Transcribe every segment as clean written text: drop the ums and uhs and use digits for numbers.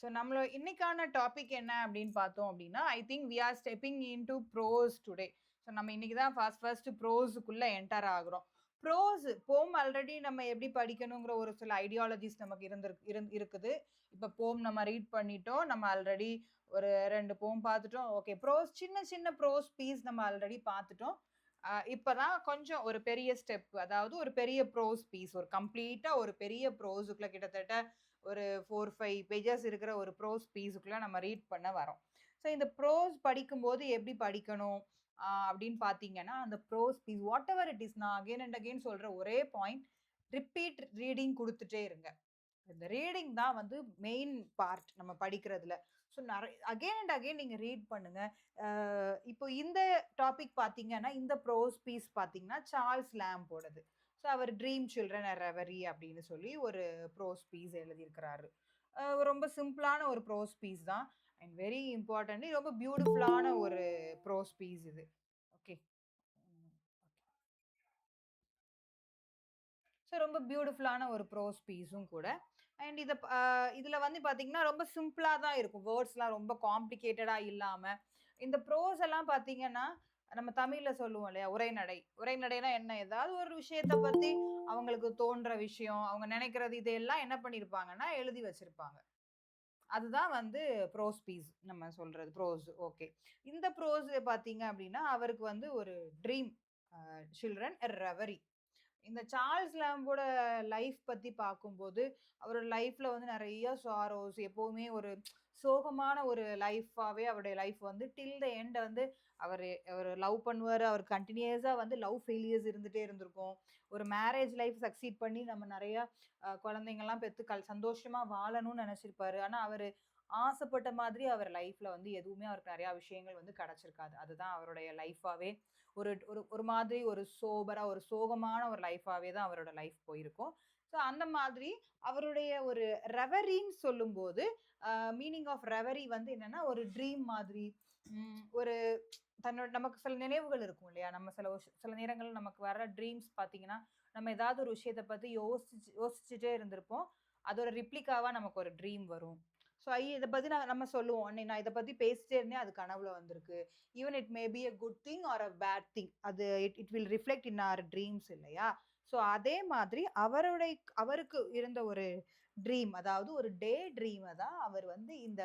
So நம்மளோட இன்னைக்கான topic என்ன அப்படின்னு பார்த்தோம் அப்படின்னா, I think we are stepping into prose today. So நம்ம இன்னைக்கு தான் ஃபர்ஸ்ட் ப்ரோஸுக்குள்ள என்டர் ஆகுறோம். போம் ஆல்ரெடி நம்ம எப்படி படிக்கணுங்கிற ஒரு சில ஐடியாலஜிஸ் நமக்கு இருக்குது. இப்போ போம் நம்ம ரீட் பண்ணிட்டோம். நம்ம ஆல்ரெடி ஒரு 2 போம் பார்த்துட்டோம். ஓகே, சின்ன சின்ன ப்ரோஸ் பீஸ் நம்ம ஆல்ரெடி பார்த்துட்டோம். இப்பதான் கொஞ்சம் ஒரு பெரிய ஸ்டெப், அதாவது ஒரு பெரிய ப்ரோஸ் பீஸ், ஒரு கம்ப்ளீட்டா ஒரு பெரிய ப்ரோஸுக்குள்ள கிட்டத்தட்ட ஒரு 4, 5 பேஜஸ் இருக்கிற ஒரு ப்ரோஸ் பீஸுக்குள்ள நம்ம ரீட் பண்ண வரோம். ஸோ இந்த ப்ரோஸ் படிக்கும்போது எப்படி படிக்கணும் அப்படின்னு பார்த்தீங்கன்னா, அந்த prose piece whatever it is, நான் அகைன் அண்ட் அகைன் சொல்ற ஒரே பாயிண்ட், ரிப்பீட் ரீடிங் கொடுத்துட்டே இருங்க. இந்த ரீடிங் தான் வந்து மெயின் பார்ட் நம்ம படிக்கிறதுல. ஸோ அகைன் அண்ட் அகைன் நீங்க ரீட் பண்ணுங்க. இப்போ இந்த டாபிக் பார்த்தீங்கன்னா, இந்த ப்ரோஸ் பீஸ் பார்த்தீங்கன்னா சார்ல்ஸ் லேம்போடது. ஸோ அவர் ட்ரீம் சில்ட்ரன் அ ரெவரி அப்படின்னு சொல்லி ஒரு ப்ரோஸ் பீஸ் எழுதியிருக்கிறாரு. ரொம்ப சிம்பிளான ஒரு ப்ரோஸ் பீஸ் தான். அண்ட் வெரி இம்பார்ட்டன்ட்லி ரொம்ப பியூட்டிஃபுல்லான ஒரு ப்ரோஸ் பீஸ் இது. ஓகே. ஸோ ரொம்ப பியூட்டிஃபுல்லான ஒரு ப்ரோஸ் பீஸும் கூட. அண்ட் இதில் வந்து பார்த்தீங்கன்னா ரொம்ப சிம்பிளாக தான் இருக்கும். வேர்ட்ஸ்லாம் ரொம்ப காம்ப்ளிகேட்டடாக இல்லாமல். இந்த ப்ரோஸ் எல்லாம் பார்த்தீங்கன்னா நம்ம தமிழில் சொல்லுவோம் இல்லையா, உரைநடை. உரைநடைனா என்ன? ஏதாவது ஒரு விஷயத்தை பற்றி அவங்களுக்கு தோன்ற விஷயம், அவங்க நினைக்கிறது, இதெல்லாம் என்ன பண்ணியிருப்பாங்கன்னா எழுதி வச்சிருப்பாங்க. அதுதான் வந்து ப்ரோஸ் பீஸ் நம்ம சொல்றது ப்ரோஸ். ஓகே. இந்த ப்ரோஸ் பார்த்தீங்க அப்படின்னா அவருக்கு வந்து ஒரு ட்ரீம் சில்ட்ரன் எ ரெவரி. இந்த சார்ல்ஸ் லேம்போட லைஃப் பத்தி பார்க்கும்போது, அவரோட லைஃப்ல வந்து நெறைய சாரோஸ், எப்பவுமே ஒரு சோகமான ஒரு லைஃபாவே அவருடைய லைஃப் வந்து டில் த எண்ட் வந்து அவரு லவ் பண்ணுவாரு. அவர் கன்டினியூஸா வந்து லவ் ஃபெயிலியர்ஸ் இருந்துட்டே இருந்திருக்கும். ஒரு மேரேஜ் லைஃப் சக்சீட் பண்ணி நம்ம நெறைய குழந்தைங்கலாம் பெத்து சந்தோஷமா வாழணும்னு நெனச்சிருப்பாரு. ஆனா அவரு ஆசைப்பட்ட மாதிரி அவர் லைஃப்ல வந்து எதுவுமே அவருக்கு நெறைய விஷயங்கள் வந்து கிடைச்சிருக்காது. அதுதான் அவருடைய லைஃபாவே ஒரு ஒரு ஒரு மாதிரி ஒரு சோபரா, ஒரு சோகமான ஒரு லைஃபாவே தான் அவரோட லைஃப் போயிருக்கும். ஸோ அந்த மாதிரி அவருடைய ஒரு ரெவரின்னு சொல்லும்போது, மீனிங் ஆஃப் ரெவரி வந்து என்னன்னா, ஒரு ட்ரீம் மாதிரி. ஒரு தன்னோட நமக்கு சில நினைவுகள் இருக்கும் இல்லையா? நம்ம சில நேரங்கள்ல நமக்கு வர ட்ரீம்ஸ் பார்த்தீங்கன்னா, நம்ம ஏதாவது ஒரு விஷயத்த பத்தி யோசிச்சுட்டே இருந்திருப்போம். அதோட ரிப்ளிகாவா நமக்கு ஒரு ட்ரீம் வரும். ஸோ இத பத்தி நம்ம சொல்லுவோம். "அன்னைக்கு நான் இத பத்தி பேசிட்டே இருந்தேன். அது கனவுல வந்திருக்கு." Even it may be a good thing or a bad thing. அது it it will reflect in our dreams இல்லையா? ஸோ அதே மாதிரி அவருக்கு இருந்த ஒரு ட்ரீம், அதாவது ஒரு டே ட்ரீம தான் அவர் வந்து இந்த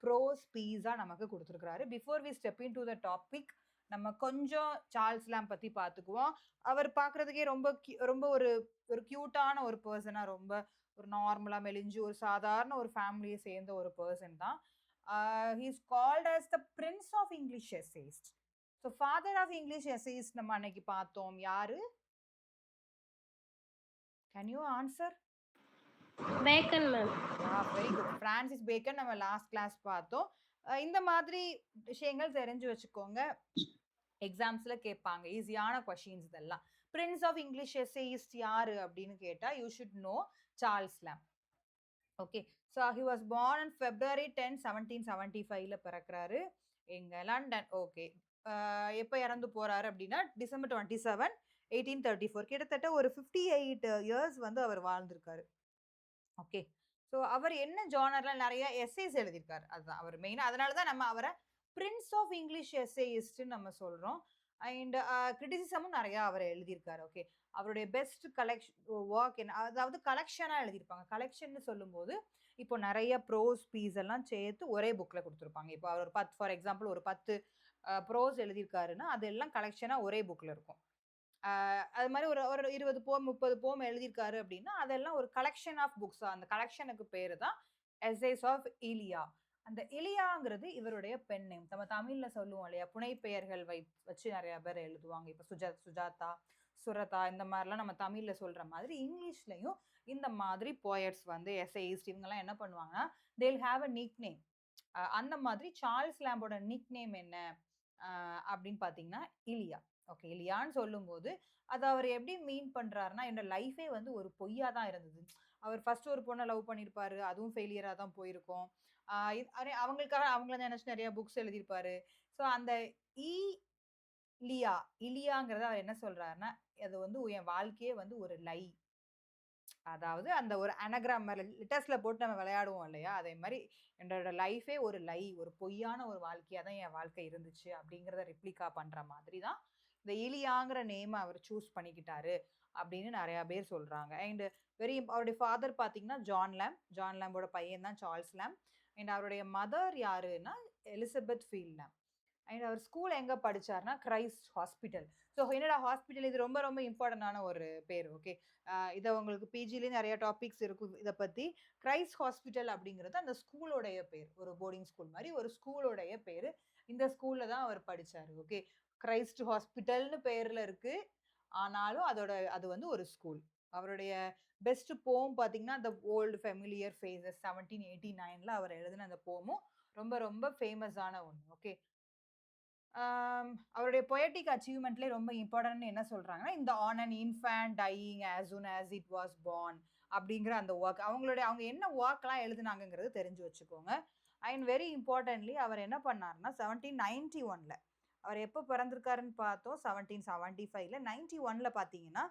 ப்ரோஸ் பீஸா நமக்கு குடுத்திருக்கிறாரு. Before we step into the topic, நம்ம கொஞ்சம் சார்ல்ஸ் லாம் பத்தி பார்த்துக்குவோம். அவர் பார்க்கறதுக்கே ரொம்ப ஒரு ஒரு கியூட்டான ஒரு பெர்சனா, ரொம்ப ஒரு நார்மலா மெலிஞ்சு ஒரு சாதாரண ஒரு ஃபேமிலிய சேர்ந்த ஒரு பெர்சன் தான். He is called as the prince of English essayist. So father of English essayist நம்ம அன்னைக்கு பார்த்தோம். யாரு? Can you answer? Bacon ma'am. Very good. Francis Bacon நம்ம லாஸ்ட் கிளாஸ் பார்த்தோம். இந்த மாதிரி விஷயங்கள் தெரிஞ்சு வச்சுக்கோங்க. எக்ஸாம்ஸ்ல கேட்பாங்க. ஈஸியான கொஸ்டின்ஸ் இதெல்லாம். பிரின்ஸ் ஆஃப் இங்கிலீஷ் எஸ்சேயிஸ்ட் யாரு அப்படின்னு கேட்டா, யூ ஷுட் நோ சார்ல்ஸ் லாம். Okay. So he was born on February 10, 1775ல பிறக்கிறாரு. எங்க? லண்டன். ஓகே. எப்ப இறந்து போறாரு அப்படின்னா, டிசம்பர் 27, 1834. கிட்டத்தட்ட ஒரு 58 இயர்ஸ் வந்து அவர் வாழ்ந்திருக்காரு. ஓகே. ஸோ அவர் என்ன ஜானர்ல நெறைய எஸ்ஸேஸ் எழுதியிருக்காரு. அதுதான் அவர் மெயினா. அதனால தான் நம்ம அவர பிரின்ஸ் ஆஃப் இங்கிலீஷ் எஸ்ஸேயிஸ்ட்ன்னு நம்ம சொல்றோம். அண்ட் கிரிட்டிசிசமும் நெறைய அவர் எழுதியிருக்காரு. ஓகே. அவருடைய பெஸ்ட் வொர்க் என்ன, அதாவது கலெக்ஷனா எழுதியிருப்பாங்க. கலெக்ஷன்னு சொல்லும்போது, இப்போ நெறைய ப்ரோஸ் பீஸ் எல்லாம் சேர்த்து ஒரே புக்ல குடுத்துருப்பாங்க. இப்போ அவர் ஒரு 10 ஃபார் எக்ஸாம்பிள் ஒரு 10 ப்ரோஸ் எழுதியிருக்காருன்னா, அதெல்லாம் கலெக்ஷனா ஒரே புக்ல இருக்கும். அது மாரி ஒரு ஒரு 20 போம், 30 போம் எழுதியிருக்காரு அப்டின்னா, அதெல்லாம் ஒரு கலெக்ஷன் ஆஃப் புக்ஸ். அந்த கலெக்ஷனுக்கு பேரு தான் எஸ்ஸேஸ் ஆஃப் இலியா. அந்த இலியாங்கிறது இவருடைய பென் நேம். நம்ம தமிழ்ல சொல்லுவோம் இல்லையா? புனைப்பெயர்கள் வச்சு நெறைய பேர் எழுதுவாங்க. இப்ப சுஜாதா, சுரதா இந்த மாரிலாம் நம்ம தமிழ்ல சொல்ற மாதிரி, இங்கிலீஷ்லயும் இந்த மாதிரி போயட்ஸ் வந்து எஸ்ஸேயிஸ்ட் இவங்கலாம் என்ன பண்ணுவாங்கன்னா, they will have a nickname. அந்த மாதிரி சார்ல்ஸ் லேம்போட நிக் நேம் என்ன அப்படின்னு பார்த்தீங்கன்னா, இலியா. ஓகே. இலியான்னு சொல்லும்போது, அத அவரு எப்படி மீன் பண்றாருன்னா, என்னோட லைஃபே வந்து ஒரு பொய்யா தான் இருந்தது. அவர் ஃபர்ஸ்ட் ஒரு பொண்ண லவ் பண்ணியிருப்பாரு. அதுவும் ஃபெயிலியரா தான் போயிருக்கும். ஆ அவங்களுக்காக அவங்கள நெனச்சு நெறைய புக்ஸ் எழுதியிருப்பாரு. ஸோ அந்த இ லியா இலியாங்கிறத அவர் என்ன சொல்றாருன்னா, அது வந்து என் வாழ்க்கையே வந்து ஒரு லை. அதாவது அந்த ஒரு அனகிராம் லிட்டர்ஸ்ல போட்டு நம்ம விளையாடுவோம் இல்லையா, அதே மாதிரி என்னோட லைஃபே ஒரு ஒரு பொய்யான ஒரு வாழ்க்கையா தான் என் வாழ்க்கை இருந்துச்சு அப்படிங்கிறத ரிப்ளிகா பண்ற மாதிரி தான் இந்த இலியாங்கிற நேம் அவர் சூஸ் பண்ணிக்கிட்டாரு அப்படின்னு நிறைய பேர் சொல்றாங்க. அண்ட் அவருடைய ஃபாதர் பார்த்தீங்கன்னா ஜான் லேம்போட பையன் தான் சார்ல்ஸ் லேம்ப். அண்ட் அவருடைய மதர் யாருன்னா எலிசபெத் ஃபீல்ட் லேம்ப். அண்ட் அவர் ஸ்கூல் எங்க படிச்சாருன்னா கிரைஸ்ட் ஹாஸ்பிட்டல். ஸோ என்னடா ஹாஸ்பிட்டல், இது ரொம்ப ரொம்ப இம்பார்ட்டன்டான ஒரு பேர். ஓகே, இதை உங்களுக்கு பிஜிலேயும் நிறைய டாபிக்ஸ் இருக்கும் இதை பத்தி. கிரைஸ்ட் ஹாஸ்பிட்டல் அப்படிங்கிறது அந்த ஸ்கூலோடைய பேர், ஒரு போர்டிங் ஸ்கூல் மாதிரி ஒரு ஸ்கூலோடைய பேர். இந்த ஸ்கூல்ல தான் அவர் படிச்சாரு. ஓகே, கிரைஸ்ட் ஹாஸ்பிட்டல்னு பேர்ல இருக்கு, ஆனாலும் அது வந்து ஒரு ஸ்கூல். அவருடைய பெஸ்ட் போம் பார்த்தீங்கன்னா த ஓல்டு ஃபெமிலியர் ஃபேஸஸ் 1789ல அவர் எழுதின அந்த போமும் ரொம்ப ரொம்ப ஃபேமஸான ஒன்று. ஓகே, அவருடைய பொயட்டிக் அச்சீவ்மெண்ட்லேயே ரொம்ப இம்பார்ட்டன்ட்னு என்ன சொல்றாங்கன்னா, இந்த on an infant dying as soon as it was born அப்படிங்கிற அந்த ஒர்க். அவங்க என்ன ஒர்க்லாம் எழுதுனாங்கிறது தெரிஞ்சு வச்சுக்கோங்க. அண்ட் வெரி இம்பார்ட்டன்ட்லி அவர் என்ன பண்ணாருன்னா 1791ல அவர் எப்போ பிறந்திருக்காருன்னு பார்த்தோம் 1775ல. 91ல பார்த்தீங்கன்னா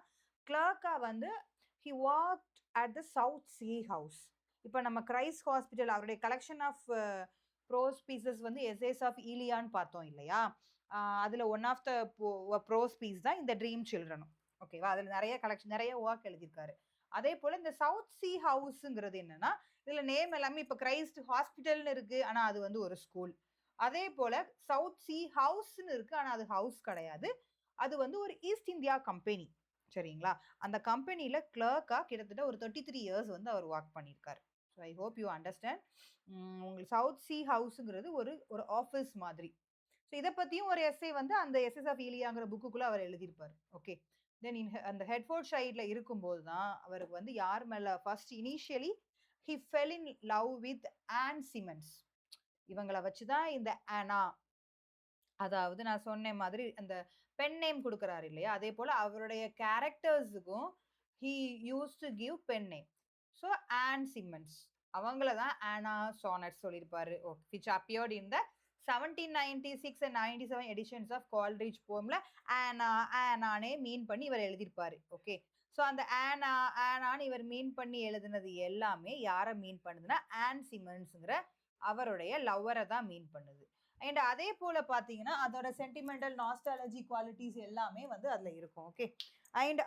கிளர்க்கா வந்து he worked at the South Sea House. இப்போ நம்ம கிரைஸ்ட் ஹாஸ்பிட்டல் அவருடைய கலெக்ஷன் ஆஃப் ப்ரோஸ் பீசஸ் வந்து எஸ்ஏஸ் ஆஃப் ஈலியான்னு பார்த்தோம் இல்லையா, அதில் one of the prose piece தான் இந்த ட்ரீம் சில்ட்ரனும். ஓகேவா, அதில் நிறைய ஒர்க் எழுதியிருக்காரு. அதே போல் இந்த சவுத் சி ஹவுஸுங்கிறது என்னன்னா, இதில் நேம் எல்லாமே இப்போ கிரைஸ்ட் ஹாஸ்பிட்டல்னு இருக்கு, ஆனால் அது வந்து ஒரு ஸ்கூல். அதே போல சவுத் சி ஹவுஸ்ன்னு இருக்கு, ஆனால் அது ஹவுஸ் கிடையாது, அது வந்து ஒரு ஈஸ்ட் இந்தியா கம்பெனி. சரிங்களா, அந்த கம்பெனியில் கிளர்க்கா கிட்டத்தட்ட ஒரு 33 இயர்ஸ் வந்து அவர் ஒர்க் பண்ணியிருக்காரு. So I hope you understand. உங்களுக்கு சவுத் சி ஹவுஸுங்கிறது ஒரு ஆஃபீஸ் மாதிரி. ஸோ இதை பற்றியும் ஒரு எஸ்ஸே வந்து அந்த எஸ்எஸ் ஆஃப் ஈலியாங்கிற புக்குக்குள்ளே அவர் எழுதியிருப்பார். ஓகே, தென் அந்த ஹெட்ஃபோர்ட் சைடில் இருக்கும்போது தான் அவருக்கு வந்து யார் மேலே first initially he fell in love with Ann Simmons. இவங்களை வச்சு தான் இந்த ஆனா, அதாவது நான் சொன்ன மாதிரி அந்த பென் நேம் கொடுக்குறாரு இல்லையா, அதே போல் அவருடைய கேரக்டர்ஸுக்கும் he use to give pen name. So Ann Simmons அவங்கள தான் ஆனா சானட் சொல்லியிருப்பாரு, which appeared in the 1796 and 97 editions of Coleridge poemல ஆனானே மீன் பண்ணி இவர் எழுதியிருப்பாரு. ஓகே, ஸோ அந்த ஆனான்னு இவர் மீன் பண்ணி எழுதுனது எல்லாமே யாரை மீன் பண்ணுதுன்னா ஆன் சிமன்ஸுங்கிற அவருடைய லவ்வரை தான் மீன் பண்ணுது. அண்ட் அதே போல பார்த்தீங்கன்னா அதோட சென்டிமெண்டல் நாஸ்டாலஜி குவாலிட்டிஸ் எல்லாமே வந்து அதில் இருக்கும். ஓகே, அண்ட்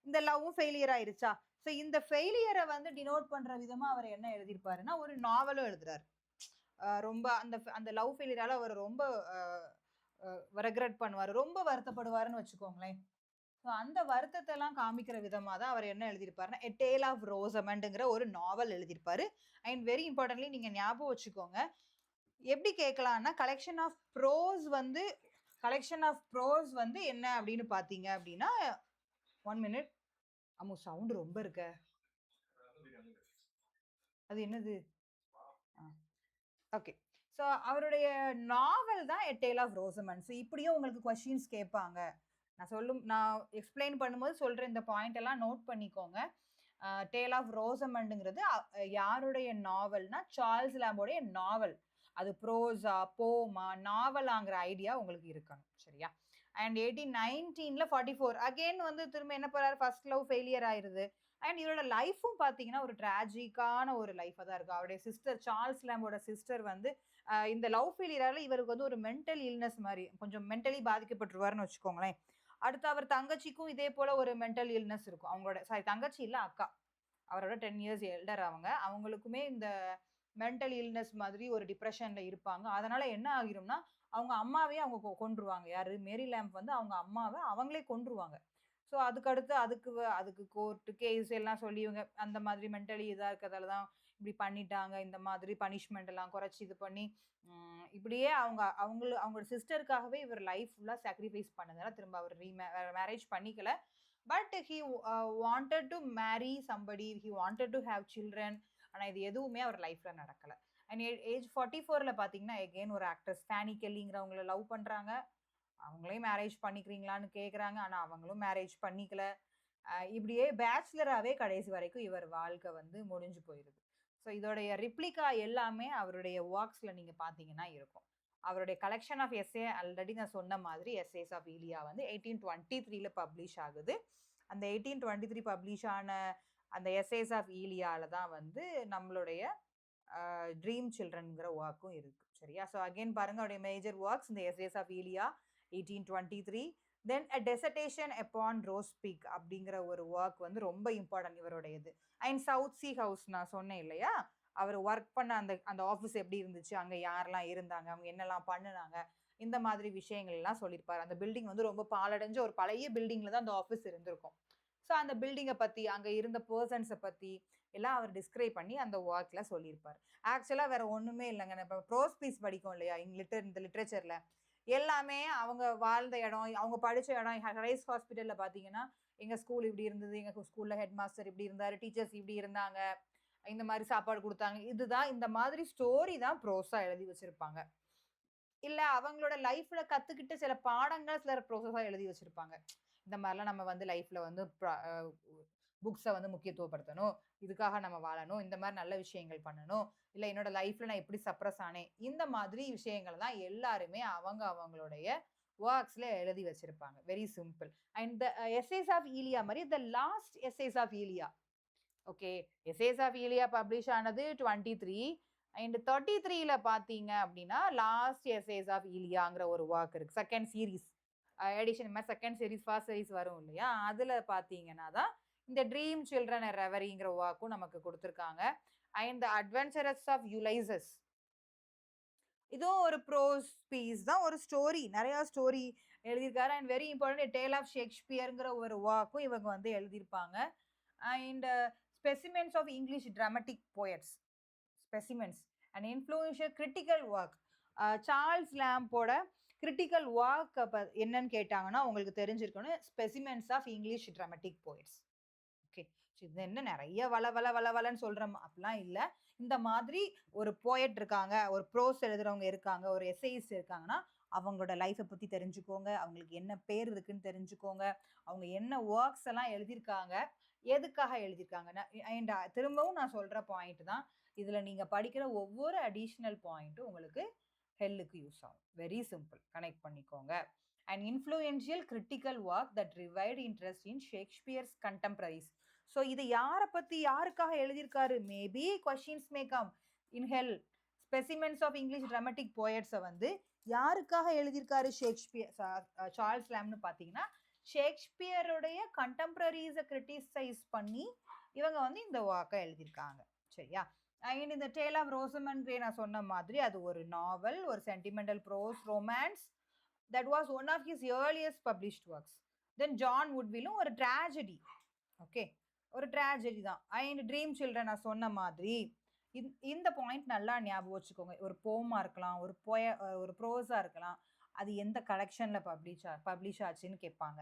இந்த லவ்வும் ஃபெயிலியர் ஆயிருச்சா, ஸோ இந்த ஃபெயிலியரை வந்து டினோட் பண்ணுற விதமாக அவர் என்ன எழுதியிருப்பாருன்னா ஒரு நாவலும் எழுதுறாரு. ரொம்ப அந்த லவ் ஃபெயிலியரால் அவர் ரொம்ப ரெக்ரெட் பண்ணுவார், ரொம்ப வருத்தப்படுவாருன்னு வச்சுக்கோங்களேன். ஸோ அந்த வருத்தத்தை எல்லாம் காமிக்கிற விதமாக தான் அவர் என்ன எழுதியிருப்பாருன்னா எ டேல் ஆஃப் ரோசமண்ட்ங்கிற ஒரு நாவல் எழுதியிருப்பாரு. அண்ட் வெரி இம்பார்ட்டன்ட்லி நீங்கள் ஞாபகம் வச்சுக்கோங்க, எப்படி கேட்கலாம்னா கலெக்ஷன் ஆஃப் ப்ரோஸ் வந்து என்ன அப்படின்னு பார்த்தீங்க அப்படின்னா, 1 மினிட் அம்மு சவுண்ட் ரொம்ப இருக்க, அது என்னது? ஓகே, ஸோ அவருடைய நாவல் தான் எ டேல் ஆஃப் ரோசமண்ட். இப்படியும் உங்களுக்கு கொஸ்டின்ஸ் கேட்பாங்க, நான் எக்ஸ்பிளைன் பண்ணும்போது சொல்கிற இந்த பாயிண்ட் எல்லாம் நோட் பண்ணிக்கோங்க. டேல் ஆஃப் ரோசமண்டுங்கிறது யாருடைய நாவல்னா சார்ல்ஸ் லேம்போடைய நாவல். அது ப்ரோஸா போமா நாவலாங்கிற ஐடியா உங்களுக்கு இருக்கணும். சரியா, அண்ட் 1819ல 44 அகெயின் வந்து திரும்ப என்ன பண்ணுறாரு, ஃபர்ஸ்ட் லவ் ஃபெயிலியர் ஆயிருது. அண்ட் இவரோட லைஃப்பும் பார்த்தீங்கன்னா ஒரு ட்ராஜிக்கான ஒரு லைஃபாக தான் இருக்கும். அவருடைய சிஸ்டர் சார்ல்ஸ் லேம்போட சிஸ்டர் வந்து இந்த லவ் ஃபெயிலியரால் இவருக்கு வந்து ஒரு மென்டல் இல்னஸ் மாதிரி கொஞ்சம் மென்டலி பாதிக்கப்பட்டுருவாருன்னு வச்சுக்கோங்களேன். அடுத்து அவர் தங்கச்சிக்கும் இதே போல ஒரு மென்டல் இல்னஸ் இருக்கும். அவங்களோட தங்கச்சி இல்லை அக்கா, அவரோட 10 இயர்ஸ் எல்டர் அவங்களுக்குமே இந்த மென்டல் இல்னஸ் மாதிரி ஒரு டிப்ரெஷன்ல இருப்பாங்க. அதனால என்ன ஆகிரும்னா அவங்க அம்மாவே அவங்க கொன்றுவாங்க. யாரு, மேரி லேம்ப் வந்து அவங்க அம்மாவை அவங்களே கொன்றுவாங்க. ஸோ அதுக்கடுத்து அதுக்கு கோர்ட்டு கேஸ் எல்லாம் சொல்லி இவங்க அந்த மாதிரி மென்டலி இதாக இருக்கிறதால தான் இப்படி பண்ணிட்டாங்க, இந்த மாதிரி பனிஷ்மெண்ட் எல்லாம் குறைச்சி இது பண்ணி இப்படியே அவங்களோட சிஸ்டருக்காகவே இவர் லைஃப் ஃபுல்லாக சாக்ரிஃபைஸ் பண்ணதால திரும்ப அவர் மேரேஜ் பண்ணிக்கல. But he wanted to marry somebody, he wanted to have children. ஆனால் இது எதுவுமே அவர் லைஃப்பில் நடக்கலை. அண்ட் ஏஜ் 44ல் பார்த்தீங்கன்னா எகெயின் ஒரு ஆக்ட்ரஸ் ஃபேனி கெல்லிங்கிறவங்கள லவ் பண்ணுறாங்க. அவங்களையும் மேரேஜ் பண்ணிக்கிறீங்களான்னு கேட்குறாங்க, ஆனால் அவங்களும் மேரேஜ் பண்ணிக்கல. இப்படியே பேச்சுலராகவே கடைசி வரைக்கும் இவர் வாழ்க்கை வந்து முடிஞ்சு போயிடுது. ஸோ இதோடைய ரிப்ளிகா எல்லாமே அவருடைய ஒர்க்ஸில் நீங்கள் பார்த்தீங்கன்னா இருக்கும். அவருடைய கலெக்ஷன் ஆஃப் எஸ்ஏ ஆல்ரெடி நான் சொன்ன மாதிரி எஸ்ஏஸ் ஆஃப் ஈலியா வந்து 1823ல் பப்ளிஷ் ஆகுது. அந்த 1823 பப்ளிஷ் ஆன அந்த எஸ்ஏஸ் ஆஃப் ஈலியால தான் வந்து நம்மளுடைய ட்ரீம் சில்ட்ரன்ங்கிற ஒர்க்கும் இருக்கு. சரியா? ஸோ அகெயின் பாருங்க அவருடைய மேஜர் ஒர்க்ஸ் இந்த essays of Elia 1823. Then a dissertation upon roast pig அப்படிங்கிற ஒரு ஒர்க் வந்து ரொம்ப இம்பார்ட்டன்ட் இவருடையது. அண்ட் சவுத் சி ஹவுஸ் நான் சொன்னேன் இல்லையா, அவர் ஒர்க் பண்ண அந்த அந்த ஆஃபீஸ் எப்படி இருந்துச்சு, அங்கே யாரெல்லாம் இருந்தாங்க, அவங்க என்னெல்லாம் பண்ணுனாங்க, இந்த மாதிரி விஷயங்கள் எல்லாம் சொல்லியிருப்பாரு. அந்த பில்டிங் வந்து ரொம்ப பாலடைஞ்ச ஒரு பழைய பில்டிங்ல தான் அந்த ஆஃபீஸ் இருந்திருக்கும். ஸோ அந்த பில்டிங்கை பற்றி அங்கே இருந்த பர்சன்ஸை பற்றி எல்லாம் அவர் டிஸ்கிரைப் பண்ணி அந்த ஒர்க்ல சொல்லியிருப்பார். ஆக்சுவலாக வேற ஒன்றுமே இல்லைங்க. இப்போ ப்ரோஸ் பீஸ் படிக்கும் இல்லையா இந்த லிட்ரேச்சரில் எல்லாமே அவங்க வாழ்ந்த இடம், அவங்க படித்த இடம். ரைஸ் ஹாஸ்பிட்டலில் பார்த்தீங்கன்னா எங்கள் ஸ்கூல் இப்படி இருந்தது, எங்கள் ஸ்கூலில் ஹெட் மாஸ்டர் இப்படி இருந்தார், டீச்சர்ஸ் இப்படி இருந்தாங்க, இந்த மாதிரி சாப்பாடு கொடுத்தாங்க. இதுதான் இந்த மாதிரி ஸ்டோரி தான் ப்ரோஸா எழுதி வச்சிருப்பாங்க. இல்ல அவங்களோட லைஃப்ல கத்துக்கிட்டு சில பாடங்கள் சில ப்ரோசஸா எழுதி வச்சிருப்பாங்க. இந்த மாதிரிலாம் நம்ம வந்து லைஃப்ல வந்து புக்ஸை வந்து முக்கியத்துவப்படுத்தணும், இதுக்காக நம்ம வாழணும், இந்த மாதிரி நல்ல விஷயங்கள் பண்ணணும், இல்லை என்னோட லைஃப்ல நான் எப்படி சப்ரஸ் ஆனேன், இந்த மாதிரி விஷயங்கள் தான் எல்லாருமே அவங்களுடைய ஒர்க்ஸ்ல எழுதி வச்சிருப்பாங்க. Very simple. And the essays of Elia மாதிரி the last essays of Elia. Okay, essays of Elia publish ஆனது 23 அண்ட் 33ல பார்த்தீங்க அப்படின்னா லாஸ்ட் எஸ்ஏஸ் ஆஃப் ஈலியாங்கிற ஒரு ஒர்க் இருக்கு. செகண்ட் சீரீஸ் எடிஷன் மாதிரி செகண்ட் சீரீஸ் ஃபர்ஸ்ட் சீரீஸ் வரும் இல்லையா, அதில் பார்த்தீங்கன்னா தான் இந்த ட்ரீம் சில்ட்ரன் ரெவரிங்கிற ஒர்க்கும் நமக்கு கொடுத்துருக்காங்க. அண்ட் த அட்வென்ச்சரஸ் ஆஃப் யுலைசஸ், இதுவும் ஒரு ப்ரோஸ் பீஸ் தான், ஒரு ஸ்டோரி, நிறையா ஸ்டோரி எழுதியிருக்காரு. And very important tale of ஷேக்ஸ்பியருங்கிற ஒரு ஒர்க்கும் இவங்க வந்து எழுதியிருப்பாங்க. And specimens of English dramatic poets, specimens and influential critical work. Charles லேம்போட கிரிட்டிக்கல் ஒர்க் என்னன்னு கேட்டாங்கன்னா உங்களுக்கு தெரிஞ்சிருக்கணும், specimens of English dramatic poets. Okay, இது என்ன நிறைய வளன்னு சொல்கிறோம் அப்படிலாம் இல்லை. இந்த மாதிரி ஒரு போயட் இருக்காங்க, ஒரு ப்ரோஸ் எழுதுறவங்க இருக்காங்க, ஒரு எஸ்ஐஸ் இருக்காங்கன்னா அவங்களோட லைஃப்பை பற்றி தெரிஞ்சுக்கோங்க, அவங்களுக்கு என்ன பேர் இருக்குன்னு தெரிஞ்சுக்கோங்க, அவங்க என்ன ஒர்க்ஸ் எல்லாம் எழுதியிருக்காங்க, எதுக்காக எழுதியிருக்காங்க. அண்ட் திரும்பவும் நான் சொல்கிற பாயிண்ட் தான், இதில் நீங்கள் படிக்கிற ஒவ்வொரு அடிஷ்னல் பாயிண்ட்டும் உங்களுக்கு ஹெல்லுக்கு யூஸ் ஆகும். வெரி சிம்பிள், கனெக்ட் பண்ணிக்கோங்க. And influential critical work that revived interest in Shakespeare's contemporaries. So இது யாரை பற்றி யாருக்காக எழுதியிருக்காரு, maybe questions may come in hell. Specimens of English dramatic போயட்ஸை வந்து யாருக்காக எழுதியிருக்காரு ஷேக்ஸ்பியர், சார்ல்ஸ் லேம்னு பார்த்தீங்கன்னா ஷேக்ஸ்பியருடைய கண்டெம்பரரிஸை கிரிட்டிசைஸ் பண்ணி இவங்க வந்து இந்த ஒர்க்கை எழுதியிருக்காங்க. சரியா? அண்ட் இந்த டேல் ஆஃப் ரோசமண்ட் கிரே நான் சொன்ன மாதிரி அது ஒரு நாவல், ஒரு sentimental prose romance. That was one of his earliest published works. Then John வுட்விலும் ஒரு ட்ராஜடி. ஓகே, ஒரு ட்ராஜடி தான். அண்ட் ட்ரீம் சில்ட்ரன் நான் சொன்ன மாதிரி இந்த பாயிண்ட் நல்லா ஞாபகம் வச்சுக்கோங்க. ஒரு போமா இருக்கலாம், ஒரு ப்ரோஸா இருக்கலாம், அது எந்த கலெக்ஷனில் பப்ளிஷ் ஆச்சுன்னு கேட்பாங்க.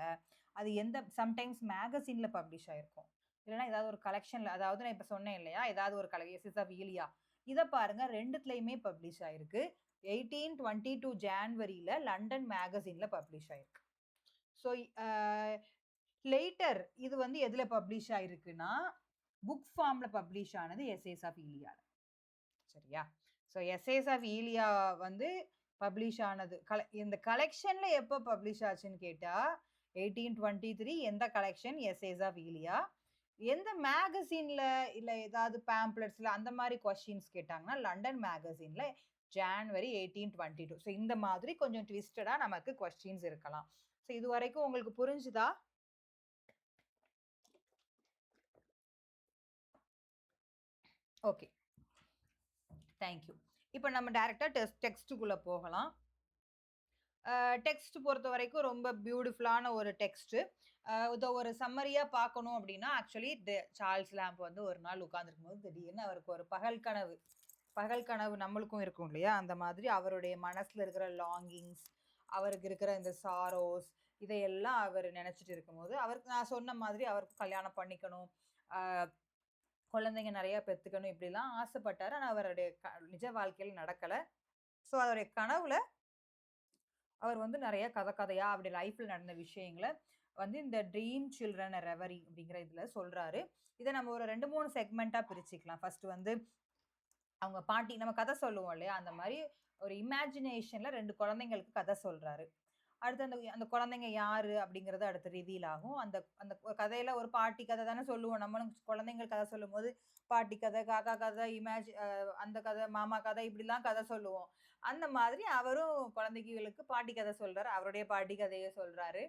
அது எந்த சம்டைம்ஸ் மேகசினில் பப்ளிஷ் ஆகிருக்கும், இல்லைன்னா ஏதாவது ஒரு கலெக்ஷனில். அதாவது நான் இப்போ சொன்னேன் இல்லையா, ஏதாவது ஒரு எஸ்எஸ் ஆஃப் ஈலியா, இதை பாருங்க ரெண்டுத்துலையுமே பப்ளிஷ் ஆகிருக்கு. 1822 ஜான்வரியில் லண்டன் மேகசினில் பப்ளிஷ் ஆகிருக்கு. ஸோ லேட்டர் இது வந்து எதில் பப்ளிஷ் ஆகிருக்குன்னா புக் ஃபார்மில் பப்ளிஷ் ஆனது எஸ்ஏஸ் ஆஃப் ஈலியா. சரியா? ஸோ எஸ்ஏஸ் ஆஃப் ஈலியா வந்து பப்ளிஷ் ஆனது இந்த கலெக்ஷனில் எப்போ பப்ளிஷ் ஆச்சுன்னு கேட்டால் 1823. எந்த கலெக்ஷன்? Essays of ஈலியா. எந்த மேகசினில் இல்லை ஏதாவது பேம்ப்ளெட்ஸில் அந்த மாதிரி கொஸ்டின்ஸ் கேட்டாங்கன்னா லண்டன் மேகசினில் ஜான்வரி 1822. ஸோ இந்த மாதிரி கொஞ்சம் ட்விஸ்டடாக நமக்கு கொஸ்டின்ஸ் இருக்கலாம். ஸோ இது வரைக்கும் உங்களுக்கு புரிஞ்சுதா? Okay, thank you. இப்போ நம்ம டைரெக்டாக டெக்ஸ்ட்டுக்குள்ளே போகலாம். டெக்ஸ்ட் பொறுத்த வரைக்கும் ரொம்ப பியூட்டிஃபுல்லான ஒரு டெக்ஸ்ட்டு. இதை ஒரு சம்மரியாக பார்க்கணும் அப்படின்னா ஆக்சுவலி சார்ல்ஸ் லேம்ப் வந்து ஒரு நாள் உட்காந்துருக்கும் போது திடீர்னு அவருக்கு ஒரு பகல் கனவு நம்மளுக்கும் இருக்கும் இல்லையா, அந்த மாதிரி அவருடைய மனசில் இருக்கிற லாங்கிங்ஸ், அவருக்கு இருக்கிற இந்த சாரோஸ், இதையெல்லாம் அவர் நினச்சிட்டு இருக்கும்போது அவருக்கு நான் சொன்ன மாதிரி அவருக்கு கல்யாணம் பண்ணிக்கணும், குழந்தைங்க நிறையா பெற்றுக்கணும், இப்படிலாம் ஆசைப்பட்டார். ஆனால் அவருடைய நிஜ வாழ்க்கையில் நடக்கலை. ஸோ அவருடைய கனவுல அவர் வந்து நிறைய கதையாக அப்படி லைஃப்பில் நடந்த விஷயங்களை வந்து இந்த ட்ரீம் சில்ட்ரன் ரெவரி அப்படிங்கிற இதில் சொல்கிறாரு. இதை நம்ம ஒரு 2-3 செக்மெண்ட்டாக பிரிச்சுக்கலாம். ஃபர்ஸ்ட் வந்து அவங்க பாட்டி நம்ம கதை சொல்லுவோம் இல்லையா, அந்த மாதிரி ஒரு இமேஜினேஷனில் 2 குழந்தைங்களுக்கு கதை சொல்கிறாரு. அடுத்து அந்த குழந்தைங்க யாரு அப்படிங்கிறது அடுத்து ரிவீல் ஆகும். அந்த அந்த கதையில ஒரு பாட்டி கதை தானே சொல்லுவோம். நம்மளும் குழந்தைங்கள் கதை சொல்லும்போது பாட்டி கதை, காக்கா கதை, அந்த கதை, மாமா கதை இப்படிலாம் கதை சொல்லுவோம். அந்த மாதிரி அவரும் குழந்தைகளுக்கு பாட்டி கதை சொல்றாரு. அவருடைய பாட்டி கதைய சொல்றாரு.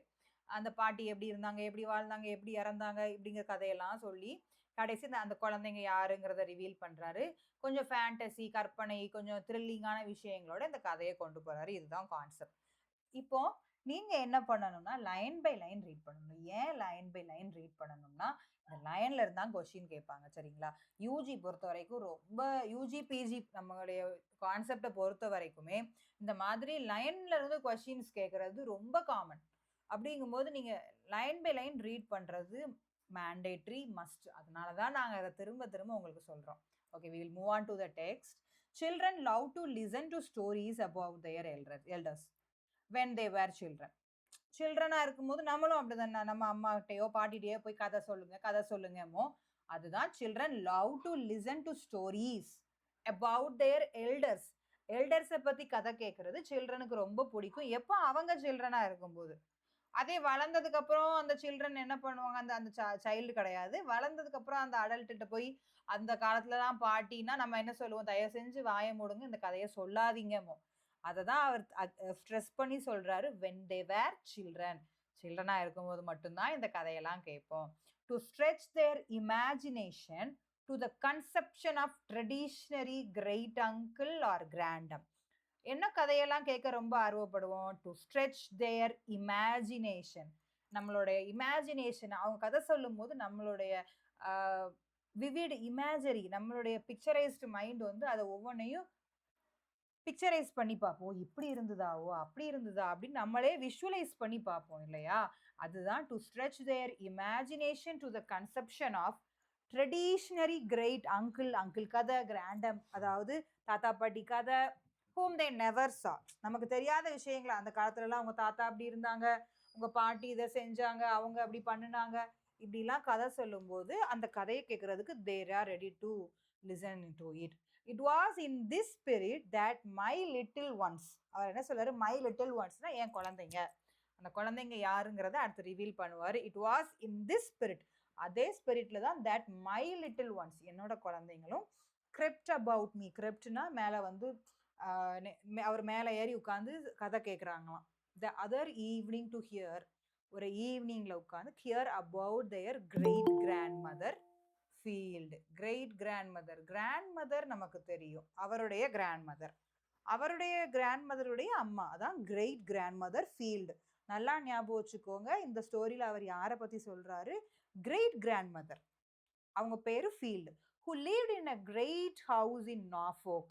அந்த பாட்டி எப்படி இருந்தாங்க, எப்படி வாழ்ந்தாங்க, எப்படி இறந்தாங்க இப்படிங்கிற கதையெல்லாம் சொல்லி, கடைசி அந்த குழந்தைங்க யாருங்கிறத ரிவீல் பண்றாரு. கொஞ்சம் ஃபேண்டசி, கற்பனை, கொஞ்சம் த்ரில்லிங்கான விஷயங்களோட இந்த கதைய கொண்டு போறாரு. இதுதான் கான்செப்ட். இப்போ நீங்க என்ன பண்ணணும்னா, லைன் பை லைன் ரீட் பண்ணணும். ஏன் லைன் பை லைன் ரீட் பண்ணணும்னா, இந்த லைன்ல இருந்து தான் கொஸ்டின் கேட்பாங்க. சரிங்களா? யுஜி பொறுத்தவரைக்கும் ரொம்ப யுஜி, பிஜி நம்மளுடைய கான்செப்ட்ட பொறுத்த வரைக்குமே, இந்த மாதிரி லைன்ல இருந்து கொஸ்டின்ஸ் கேட்கறது ரொம்ப காமன். அப்படிங்கும்போது நீங்க லைன் பை லைன் ரீட் பண்றது மேண்டேட்டரி, மஸ்ட். அதனால தான் நாங்க அத திரும்ப திரும்ப உங்களுக்கு சொல்றோம். Okay, we will move on to the text. Children love to listen to stories about their elders when they were children. சில்ட்ரனா இருக்கும்போது நம்மளும் அப்படிதானே, நம்ம அம்மாகிட்டயோ பாட்டிகிட்டயோ போய் கதை சொல்லுங்க கதை சொல்லுங்கமோ, அதுதான் children love to listen to stories about their elders. எல்டர்ஸை பத்தி கதை கேட்கறது சில்ட்ரனுக்கு ரொம்ப பிடிக்கும். எப்போ அவங்க சில்ட்ரனா இருக்கும்போது. அதே வளர்ந்ததுக்கு அப்புறம் அந்த சில்ட்ரன் என்ன பண்ணுவாங்க, அந்த அந்த சைல்டு கிடையாது, வளர்ந்ததுக்கு அப்புறம் அந்த அடல்ட்ட போய் அந்த காலத்துலலாம் பாட்டினா நம்ம என்ன சொல்லுவோம், தயவு செஞ்சு வாய மூடுங்க, இந்த கதையை சொல்லாதீங்கமோ. அதை தான் அவர் ஸ்ட்ரெஸ் பண்ணி சொல்றாரு, when they were children. சில்ட்ரனா இருக்கும்போது மட்டும்தான் இந்த கதையெல்லாம் கேட்போம். To stretch their imagination to the conception of traditionary great uncle or grandam. என்ன கதையெல்லாம் கேட்க ரொம்ப ஆர்வப்படுவோம்? To stretch their imagination. நம்மளுடைய இமேஜினேஷன், அவங்க கதை சொல்லும் போது நம்மளுடைய விவிட் இமேஜரி, நம்மளுடைய பிக்சரைஸ்டு மைண்ட் வந்து அதை ஒவ்வொன்றையும் பிக்சரைஸ் பண்ணி பார்ப்போம். இப்படி இருந்ததாவோ, அப்படி இருந்ததா அப்படின்னு நம்மளே விஷுவலைஸ் பண்ணி பார்ப்போம் இல்லையா? அதுதான் to stretch their imagination to the conception of traditionary great uncle கதை, கிராண்டம் அதாவது தாத்தா பாட்டி கதை, whom they never saw. நமக்கு தெரியாத விஷயங்களை, அந்த காலத்துலலாம் உங்க தாத்தா அப்படி இருந்தாங்க, உங்க பாட்டி இதை செஞ்சாங்க, அவங்க அப்படி பண்ணினாங்க, இப்படிலாம் கதை சொல்லும்போது அந்த கதையை கேட்கறதுக்கு they are ready to listen to it. It was in this spirit that my little ones, அவர் என்ன சொல்றாரு, my little onesனா என் குழந்தைங்க. அந்த குழந்தைங்க யாருங்கிறத அடுத்து ரிவீல் பண்ணுவாரு. It was in this spirit, அதே ஸ்பிரிட்ல தான் that my little ones, என்னோட குழந்தைங்களும் crept about me. crept-னா மேல வந்து அவர் மேல ஏறி உட்கார்ந்து கதை கேட்குறாங்களாம். the other evening to hear, ஒரு ஈவினிங்ல உட்கார்ந்து hear about their great grandmother field. great grandmother, grandmother நமக்கு தெரியும், அவருடைய கிராண்ட்மதர், அவருடைய கிராண்ட்மதருடைய அம்மா, அதான் கிரேட் கிராண்ட்மதர் ஃபீல்டு. நல்லா ஞாபகம் வச்சுக்கோங்க, இந்த ஸ்டோரியில அவர் யாரை பத்தி சொல்றாரு, கிரேட் கிராண்ட்மதர், அவங்க பேரு Field, who lived in a great house in Norfolk.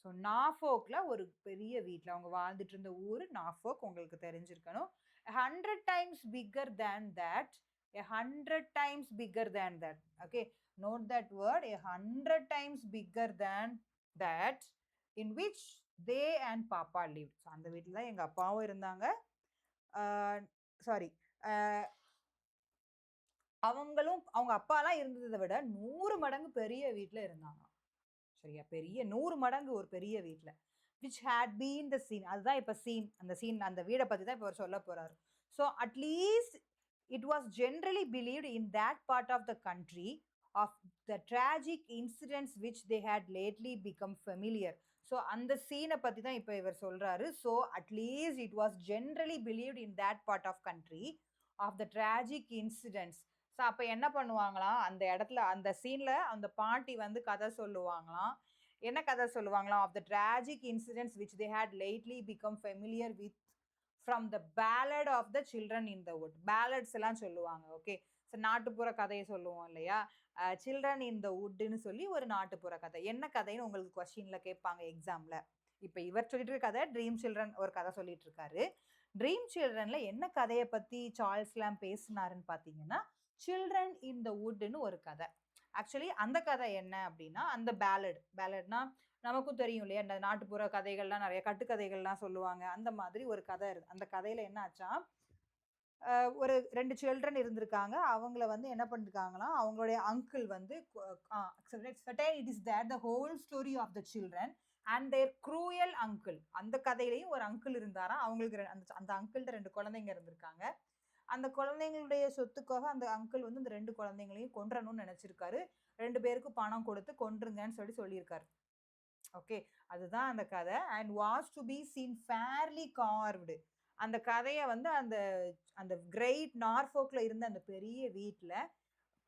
So நாஃபோக்ல ஒரு பெரிய வீட்டில் அவங்க வாழ்ந்துட்டு இருந்த ஊர் நாஃபோக், உங்களுக்கு தெரிஞ்சிருக்கணும். 100 times bigger than that, 100 times bigger than that. Okay, note that word, 100 times bigger than that, in which they and Papa lived. So அந்த வீட்டில் தான் எங்கள் அப்பாவும் இருந்தாங்க. சாரி, அவங்களும் அவங்க அப்பாலாம் இருந்ததை விட 100 மடங்கு பெரிய வீட்டில் இருந்தாங்க. சரியா, பெரிய 100 மடங்கு ஒரு பெரிய வீட்ல, which had been the scene. அதுதான் இப்ப சீன், அந்த சீன், அந்த வீடை பத்தி தான் இப்ப அவர் சொல்ல போறாரு. So at least it was generally believed in that part of the country of the tragic incidents which they had lately become familiar. So அந்த சீனை பத்தி தான் இப்ப இவர் சொல்றாரு. So at least it was generally believed in that part of country of the tragic incidents. So அப்போ என்ன பண்ணுவாங்களாம், அந்த இடத்துல அந்த சீன்ல அந்த பாட்டி வந்து கதை சொல்லுவாங்களாம். என்ன கதை சொல்லுவாங்களாம், of the tragic incidents which they had lately become familiar with from the ballad of the children in the wood. Ballads எல்லாம் சொல்லுவாங்க. ஓகே, ஸோ நாட்டுப்புற கதையை சொல்லுவோம் இல்லையா, சில்ட்ரன் இன் த வுட்னு சொல்லி ஒரு நாட்டுப்புற கதை. என்ன கதைன்னு உங்களுக்கு கொஸ்டின்ல கேட்பாங்க எக்ஸாம்ல. இப்போ இவர் சொல்லிட்டு இருக்க கதை ட்ரீம் சில்ட்ரன் ஒரு கதை சொல்லிட்டு இருக்காரு. ட்ரீம் சில்ட்ரன்ல என்ன கதையை பத்தி சார்ல்ஸ் லாம் பேசினாருன்னு பார்த்தீங்கன்னா, சில்ட்ரன் இன் த வுட்னு ஒரு கதை. ஆக்சுவலி அந்த கதை என்ன அப்படின்னா, அந்த பேலட்னா நமக்கும் தெரியும் இல்லையா, இந்த நாட்டுப்புற கதைகள்லாம் நிறைய கட்டுக்கதைகள்லாம் சொல்லுவாங்க. அந்த மாதிரி ஒரு கதை அந்த கதையில என்ன ஆச்சா, ஒரு 2 சில்ட்ரன் இருந்திருக்காங்க. அவங்கள வந்து என்ன பண்ணிருக்காங்கன்னா, அவங்களுடைய அங்கிள் வந்து it is that the whole story of the children and their cruel uncle. அந்த கதையிலையும் ஒரு அங்கிள் இருந்தாராம். அவங்களுக்கு அந்த அங்கிள்கிட்ட 2 குழந்தைங்க இருந்திருக்காங்க. அந்த குழந்தைங்களுடைய சொத்துக்காக அந்த அங்கிள் வந்து இந்த 2 குழந்தைங்களையும் கொன்றணும்னு நினைச்சிருக்காரு. 2 பேருக்கும் பணம் கொடுத்து கொன்றுங்கன்னு சொல்லியிருக்காரு. ஓகே, அதுதான் அந்த கதை. And was to be seen fairly carved. அந்த கதையை வந்து அந்த அந்த கிரேட் நார்ஃபோக்ல இருந்த அந்த பெரிய வீட்டில்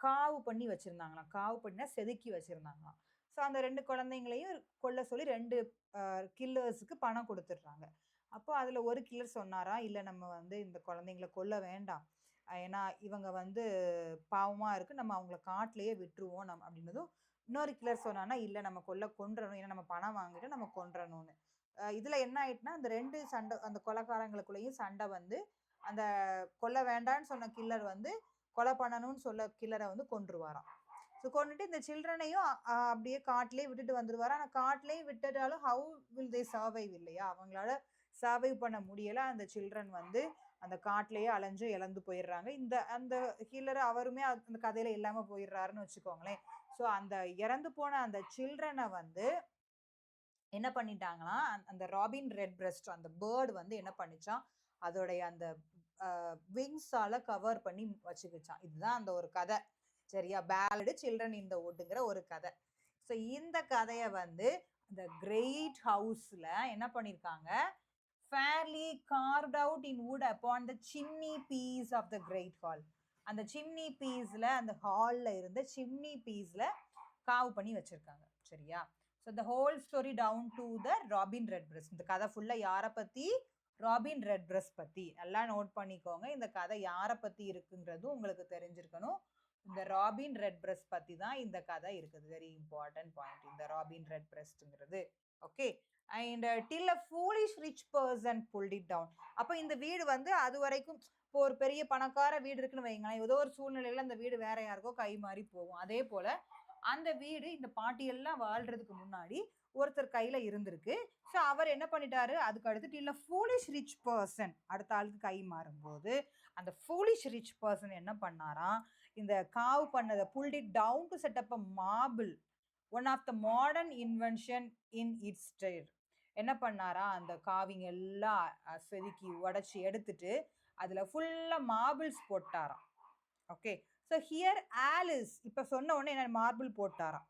காவு பண்ணி வச்சிருந்தாங்களாம். காவு பண்ணினா செதுக்கி வச்சிருந்தாங்களாம். ஸோ அந்த 2 குழந்தைங்களையும் கொல்ல சொல்லி 2 கில்லர்ஸுக்கு பணம் கொடுத்துட்றாங்க. அப்போ அதில் ஒரு கில்லர் சொன்னாரா, இல்லை நம்ம வந்து இந்த குழந்தைங்கள கொல்ல வேண்டாம், ஏன்னா இவங்க வந்து பாவமாக இருக்குது, நம்ம அவங்கள காட்டிலேயே விட்டுருவோம் அப்படின்னதும் இன்னொரு கில்லர் சொன்னான்னா, இல்லை நம்ம கொன்றணும், ஏன்னா நம்ம பணம் வாங்கிட்டு நம்ம கொன்றணும்னு. இதில் என்ன ஆயிட்டுனா அந்த 2 சண்டை, அந்த கொலைக்காரங்களுக்குள்ளேயும் சண்டை வந்து அந்த கொல்ல வேண்டான்னு சொன்ன கில்லர் வந்து கொலை பண்ணணும்னு சொல்ல கில்லரை வந்து கொன்றுவாராம். ஸோ கொண்டுட்டு இந்த சில்ட்ரனையும் அப்படியே காட்டிலே விட்டுட்டு வந்துடுவார். ஆனால் காட்டிலேயும் விட்டுட்டாலும் ஹவு வில் தே சர்வைவ் இல்லையா, அவங்களால சர்வைவ் பண்ண முடியலை. அந்த சில்ட்ரன் வந்து அந்த காட்டிலேயே அலைஞ்சு இழந்து போயிடுறாங்க. அந்த கில்லர் அவருமே அந்த கதையில இல்லாமல் போயிடுறாருன்னு வச்சுக்கோங்களேன். ஸோ அந்த இறந்து போன அந்த சில்ட்ரனை வந்து என்ன பண்ணிட்டாங்கன்னா, அந்த ராபின் ரெட் பிரஸ்ட் அந்த பேர்டு வந்து என்ன பண்ணிச்சான், அதோடைய அந்த விங்ஸால கவர் பண்ணி வச்சுக்கிச்சான். இதுதான் அந்த ஒரு கதை. சரியா, பேலடு சில்ட்ரன் இன் த வுட்ங்கிற ஒரு கதை. ஸோ இந்த கதையை வந்து இந்த கிரேட் ஹவுஸ்ல என்ன பண்ணியிருக்காங்க, fairly carved out in wood upon the chimney piece of the great hall. அந்த சிம்னி பீஸ்ல, அந்த ஹால்ல இருந்த சிம்னி பீஸ்ல காவு பண்ணி வச்சிருக்காங்க. சரியா, so the whole story down to the robin redbreast. இந்த கதை ஃபுல்லாக யாரை பற்றி, ராபின் ரெட் பிரஸ்ட் பற்றி. நல்லா நோட் பண்ணிக்கோங்க, இந்த கதை யாரை பற்றி இருக்குங்கிறதும் உங்களுக்கு தெரிஞ்சிருக்கணும். இந்த ராபின் ரெட் பிரஸ்ட் பற்றி தான் இந்த கதை இருக்குது. வெரி இம்பார்ட்டன்ட் பாயிண்ட் இந்த ராபின் ரெட் பிரஸ்ட்ங்கிறது. Okay, and till a foolish rich person pulled it down. அப்போ இந்த வீடு வந்து அது வரைக்கும், இப்போ ஒரு பெரிய பணக்கார வீடு இருக்குன்னு வைங்களேன், ஏதோ ஒரு சூழ்நிலையில் அந்த வீடு வேற யாருக்கோ கை மாறி போகும். அதே போல் அந்த வீடு இந்த பாட்டியெல்லாம் வாழ்றதுக்கு முன்னாடி ஒருத்தர் கையில இருந்திருக்கு. ஸோ அவர் என்ன பண்ணிட்டாரு, அதுக்கு அடுத்து இல்லை ஃபூலிஷ் ரிச் பர்சன் அடுத்த ஆளுக்கு கை மாறும்போது அந்த ஃபூலிஷ் ரிச் பர்சன் என்ன பண்ணாராம், இந்த காவு பண்ணதை pulled it down to set up a marble, one of the modern invention in its style. என்ன பண்ணாரா, அந்த காவிங்க எல்லாம் செதுக்கி உடச்சி எடுத்துட்டு அதுல ஃபுல்லா மார்பிள்ஸ் போட்டாராம். ஓகே, ஸோ ஹியர் ஆலிஸ் இப்போ சொன்ன உடனே என்ன மார்பிள் போட்டாராம்.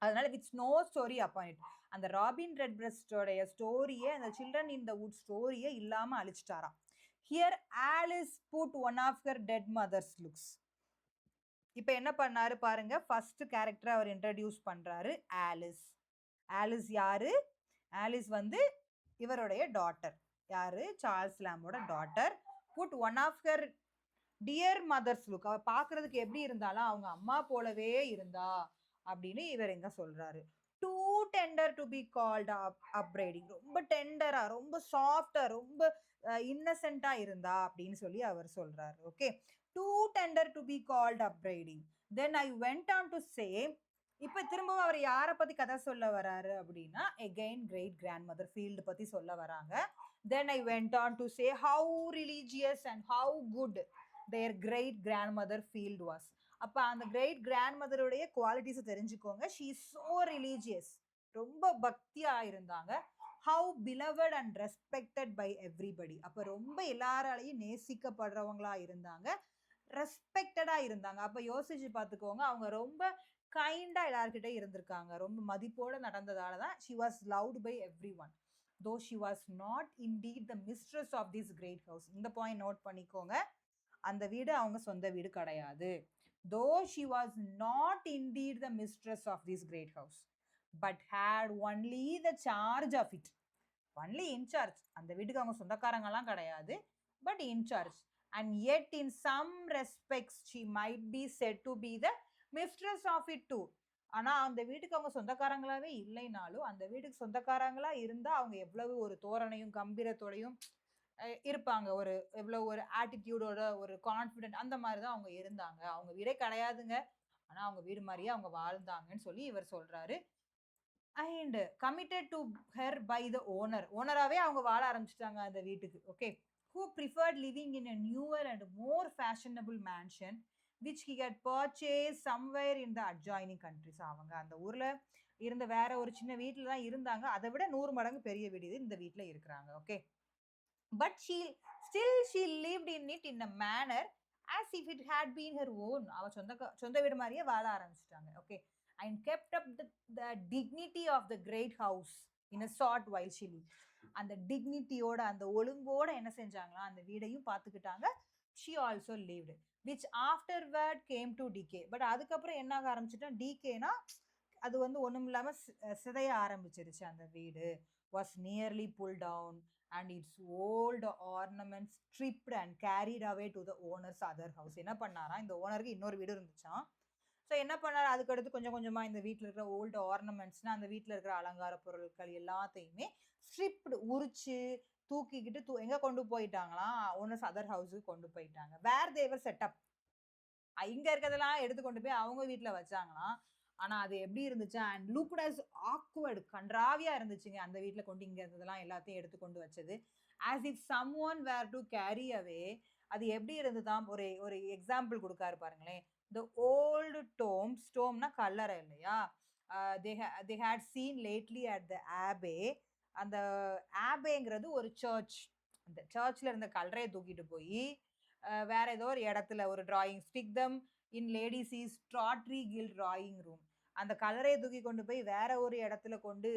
அதனால with no story upon it. அந்த ராபின் ரெட் பிரஸ்டோடைய ஸ்டோரியை, அந்த சில்ட்ரன் இன் த வுட் ஸ்டோரியை இல்லாமல் அழிச்சிட்டாராம். Here Alice put one of her dead mother's looks. இப்போ என்ன பண்ணாரு பாருங்க, ஃபர்ஸ்ட் கேரக்டர் அவர் இன்ட்ரடியூஸ் பண்றாரு, ஆலிஸ். ஆலிஸ் யாரு, ஆலிஸ் வந்து இவருடைய டாட்டர். யாரு, சார்ல்ஸ் லாம்போட daughter. Put one of her dear mothers look. அவ பார்க்கறதுக்கு எப்படி இருந்தாலும் அவங்க அம்மா போலவே இருந்தா அப்படின்னு இவர் எங்க சொல்றாரு. Too tender to be called upbraiding. ரொம்ப டெண்டரா, ரொம்ப சாஃப்டா, ரொம்ப இன்னசென்ட்டா இருந்தா அப்படின்னு சொல்லி அவர் சொல்றாரு. Okay, too tender to be called upbraiding. Then I went on to say. இப்போ திரும்பவும் அவர் யாரை பத்தி கதை சொல்ல வராரு அப்படின்னா, again great grand mother Field பத்தி சொல்ல வராங்க. Then I went on to say how religious and how good their great grandmother field was. அப்ப அந்த கிரேட் கிராண்ட் மதருடைய குவாலிட்டிஸ் தெரிஞ்சுக்கோங்க. she is so religious, ரொம்ப பக்தியா இருந்தாங்க. how beloved and respected by everybody. அப்ப ரொம்ப எல்லாராலையும் நேசிக்கப்படுறவங்களா இருந்தாங்க, ரெஸ்பெக்டடா இருந்தாங்க. அப்ப யோசிச்சு பார்த்துக்கோங்க, அவங்க ரொம்ப கைண்டா எல்லார்கிட்ட இருந்திருக்காங்க, ரொம்ப மதிப்போட நடந்ததால தான் she was loved by everyone, though she was not indeed the mistress of this great house. இந்த பாயிண்ட் நோட் பண்ணிக்கோங்க, அந்த வீடு அவங்க சொந்த வீடு கிடையாது. though she was not indeed the mistress of this great house, but had only the charge of it. only in charge. அந்த வீட்டுக்கு அவங்க சொந்தக்காரங்கலாம் கிடையாது, but in charge. and yet in some respects she might be said to be the mistress of it too. ஆனா அந்த வீட்டுக்கு அவங்க சொந்தக்காரங்களாவே இல்லைனாலும் அந்த வீட்டுக்கு சொந்தக்காரங்களா இருந்தா அவங்க எவ்வளவு ஒரு தோரணையும் கம்பீரத்தோடையும் இருப்பாங்க, ஒரு எவ்வளவு ஒரு ஆட்டிடியூடோட, ஒரு கான்ஃபிடென்ட், அந்த மாதிரி தான் அவங்க இருந்தாங்க. அவங்க வீடே கிடையாதுங்க, ஆனா அவங்க வீடு மாதிரியே அவங்க வாழ்ந்தாங்கன்னு சொல்லி இவர் சொல்றாரு. And committed to her by the owner. ஓனராகவே அவங்க வாழ ஆரம்பிச்சிட்டாங்க அந்த வீட்டுக்கு. Okay, who preferred living in a newer and more fashionable mansion which he had purchased somewhere in the adjoining countries. அவங்க அந்த ஊர்ல இருந்த வேற ஒரு சின்ன வீட்டில் தான் இருந்தாங்க. அதை விட 100 மடங்கு பெரிய வீடு இது. இந்த வீட்டில் இருக்கிறாங்க. Okay, but she lived in it in a manner as if it had been her own. அவ சொந்த வீடு மாதிரியே வாழ ஆரம்பிச்சிட்டாங்க. Okay, and kept up the dignity of the great house in a short while she lived. அந்த டிக்னிட்டியோட அந்த ஒழுங்கோட என்ன செஞ்சாங்களா, அந்த வீடையும் பார்த்துக்கிட்டாங்க. she also lived, which afterward came to decay. But அதுக்கப்புறம் என்ன ஆக ஆரம்பிச்சுட்டா, டிகேனா அது வந்து ஒண்ணும் இல்லாம சிதைய ஆரம்பிச்சிருச்சு. அந்த வீடு was nearly pulled down and its old ornaments stripped and carried away to the owner's other house. என்ன பண்ணாரா, இந்த ஓனருக்கு இன்னொரு வீடு இருந்துச்சாம். ஸோ என்ன பண்ணாரு, அதுக்கு அடுத்து கொஞ்சம் கொஞ்சமா இந்த வீட்டில் இருக்கிற ஓல்டு ஆர்னமெண்ட்ஸ்னா அந்த வீட்டில் இருக்கிற அலங்கார பொருட்கள் எல்லாத்தையுமே ஸ்ட்ரிப்டு உரிச்சு தூக்கிக்கிட்டு எங்க கொண்டு போயிட்டாங்களாம், ஓனர்ஸ் அதர் ஹவுஸுக்கு கொண்டு போயிட்டாங்க. வேர் தேவர் செட்டப், இங்க இருக்கிறதெல்லாம் எடுத்து கொண்டு போய் அவங்க வீட்டில் வச்சாங்களாம். ஆனா அது எப்படி இருந்துச்சு, அண்ட் லுக்ட் அஸ் ஆக்வர்ட், கன்றாவியா இருந்துச்சுங்க. அந்த வீட்டில் கொண்டு இங்க இருந்ததெல்லாம் எல்லாத்தையும் எடுத்து கொண்டு வச்சது. As if some one were to carry away. அது எப்படி இருந்துதான், ஒரு ஒரு எக்ஸாம்பிள் கொடுக்காரு பாருங்களேன். The old tombs, tomb-னா கல்லறை இல்லையா, they had seen lately at the abbey. அந்த ஆபேங்கிறது ஒரு சர்ச். அந்த சர்ச்ல இருந்த கல்லறையை தூக்கிட்டு போய் வேற ஏதோ ஒரு இடத்துல ஒரு drawing stick them in lady's is ஸ்ட்ராட்ரி கில் டிராயிங் ரூம். அந்த கல்லறையை தூக்கி கொண்டு போய் வேற ஒரு இடத்துல கொண்டு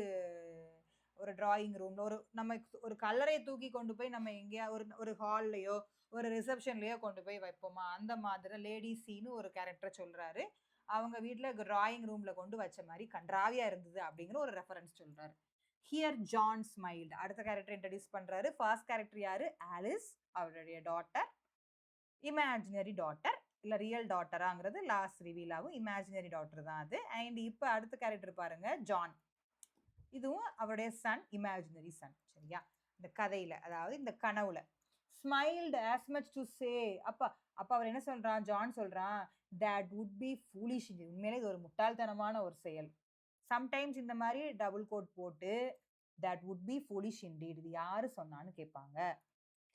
ஒரு டிராயிங் ரூம்ல நம்ம ஒரு கல்லறையை தூக்கி கொண்டு போய் நம்ம எங்கேயா ஒரு ஹால்லையோ ஒரு ரிசப்ஷன்லயோ கொண்டு போய் வைப்போமா, அந்த மாதிரி லேடிஸின்னு ஒரு கேரக்டர் சொல்றாரு. அவங்க வீட்டுல டிராயிங் ரூம்ல கொண்டு வச்ச மாதிரி கன்றாவியா இருந்தது அப்படிங்கிற ஒரு ரெஃபரன்ஸ் சொல்றாரு. Here John smiled. அடுத்த கேரக்டர் இன்ட்ரடியூஸ் பண்றாரு. ஃபர்ஸ்ட் கேரக்டர் யாரு, ஆலிஸ், அவருடைய டாட்டர், இமேஜினரி டாட்டர் இல்ல ரியல் டாட்டராங்கிறது லாஸ்ட் ரிவீல் ஆகும். இமேஜினரி டாட்டர் தான் அது. அண்ட் இப்போ அடுத்த கேரக்டர் பாருங்க, ஜான். இதுவும் அவருடைய சன், இமேஜினரி சன். சரியா, இந்த கதையில அதாவது இந்த கனவுல smiled as much to say. அப்ப அவர் என்ன சொல்றான், ஜான் சொல்றான், that would be foolish. உண்மையிலே இது ஒரு முட்டாள்தனமான ஒரு செயல். சம்டைம்ஸ் இந்த மாதிரி டபுள் கோட் போட்டு that would be foolish indeed, இது யாரு சொன்னான்னு கேட்பாங்க.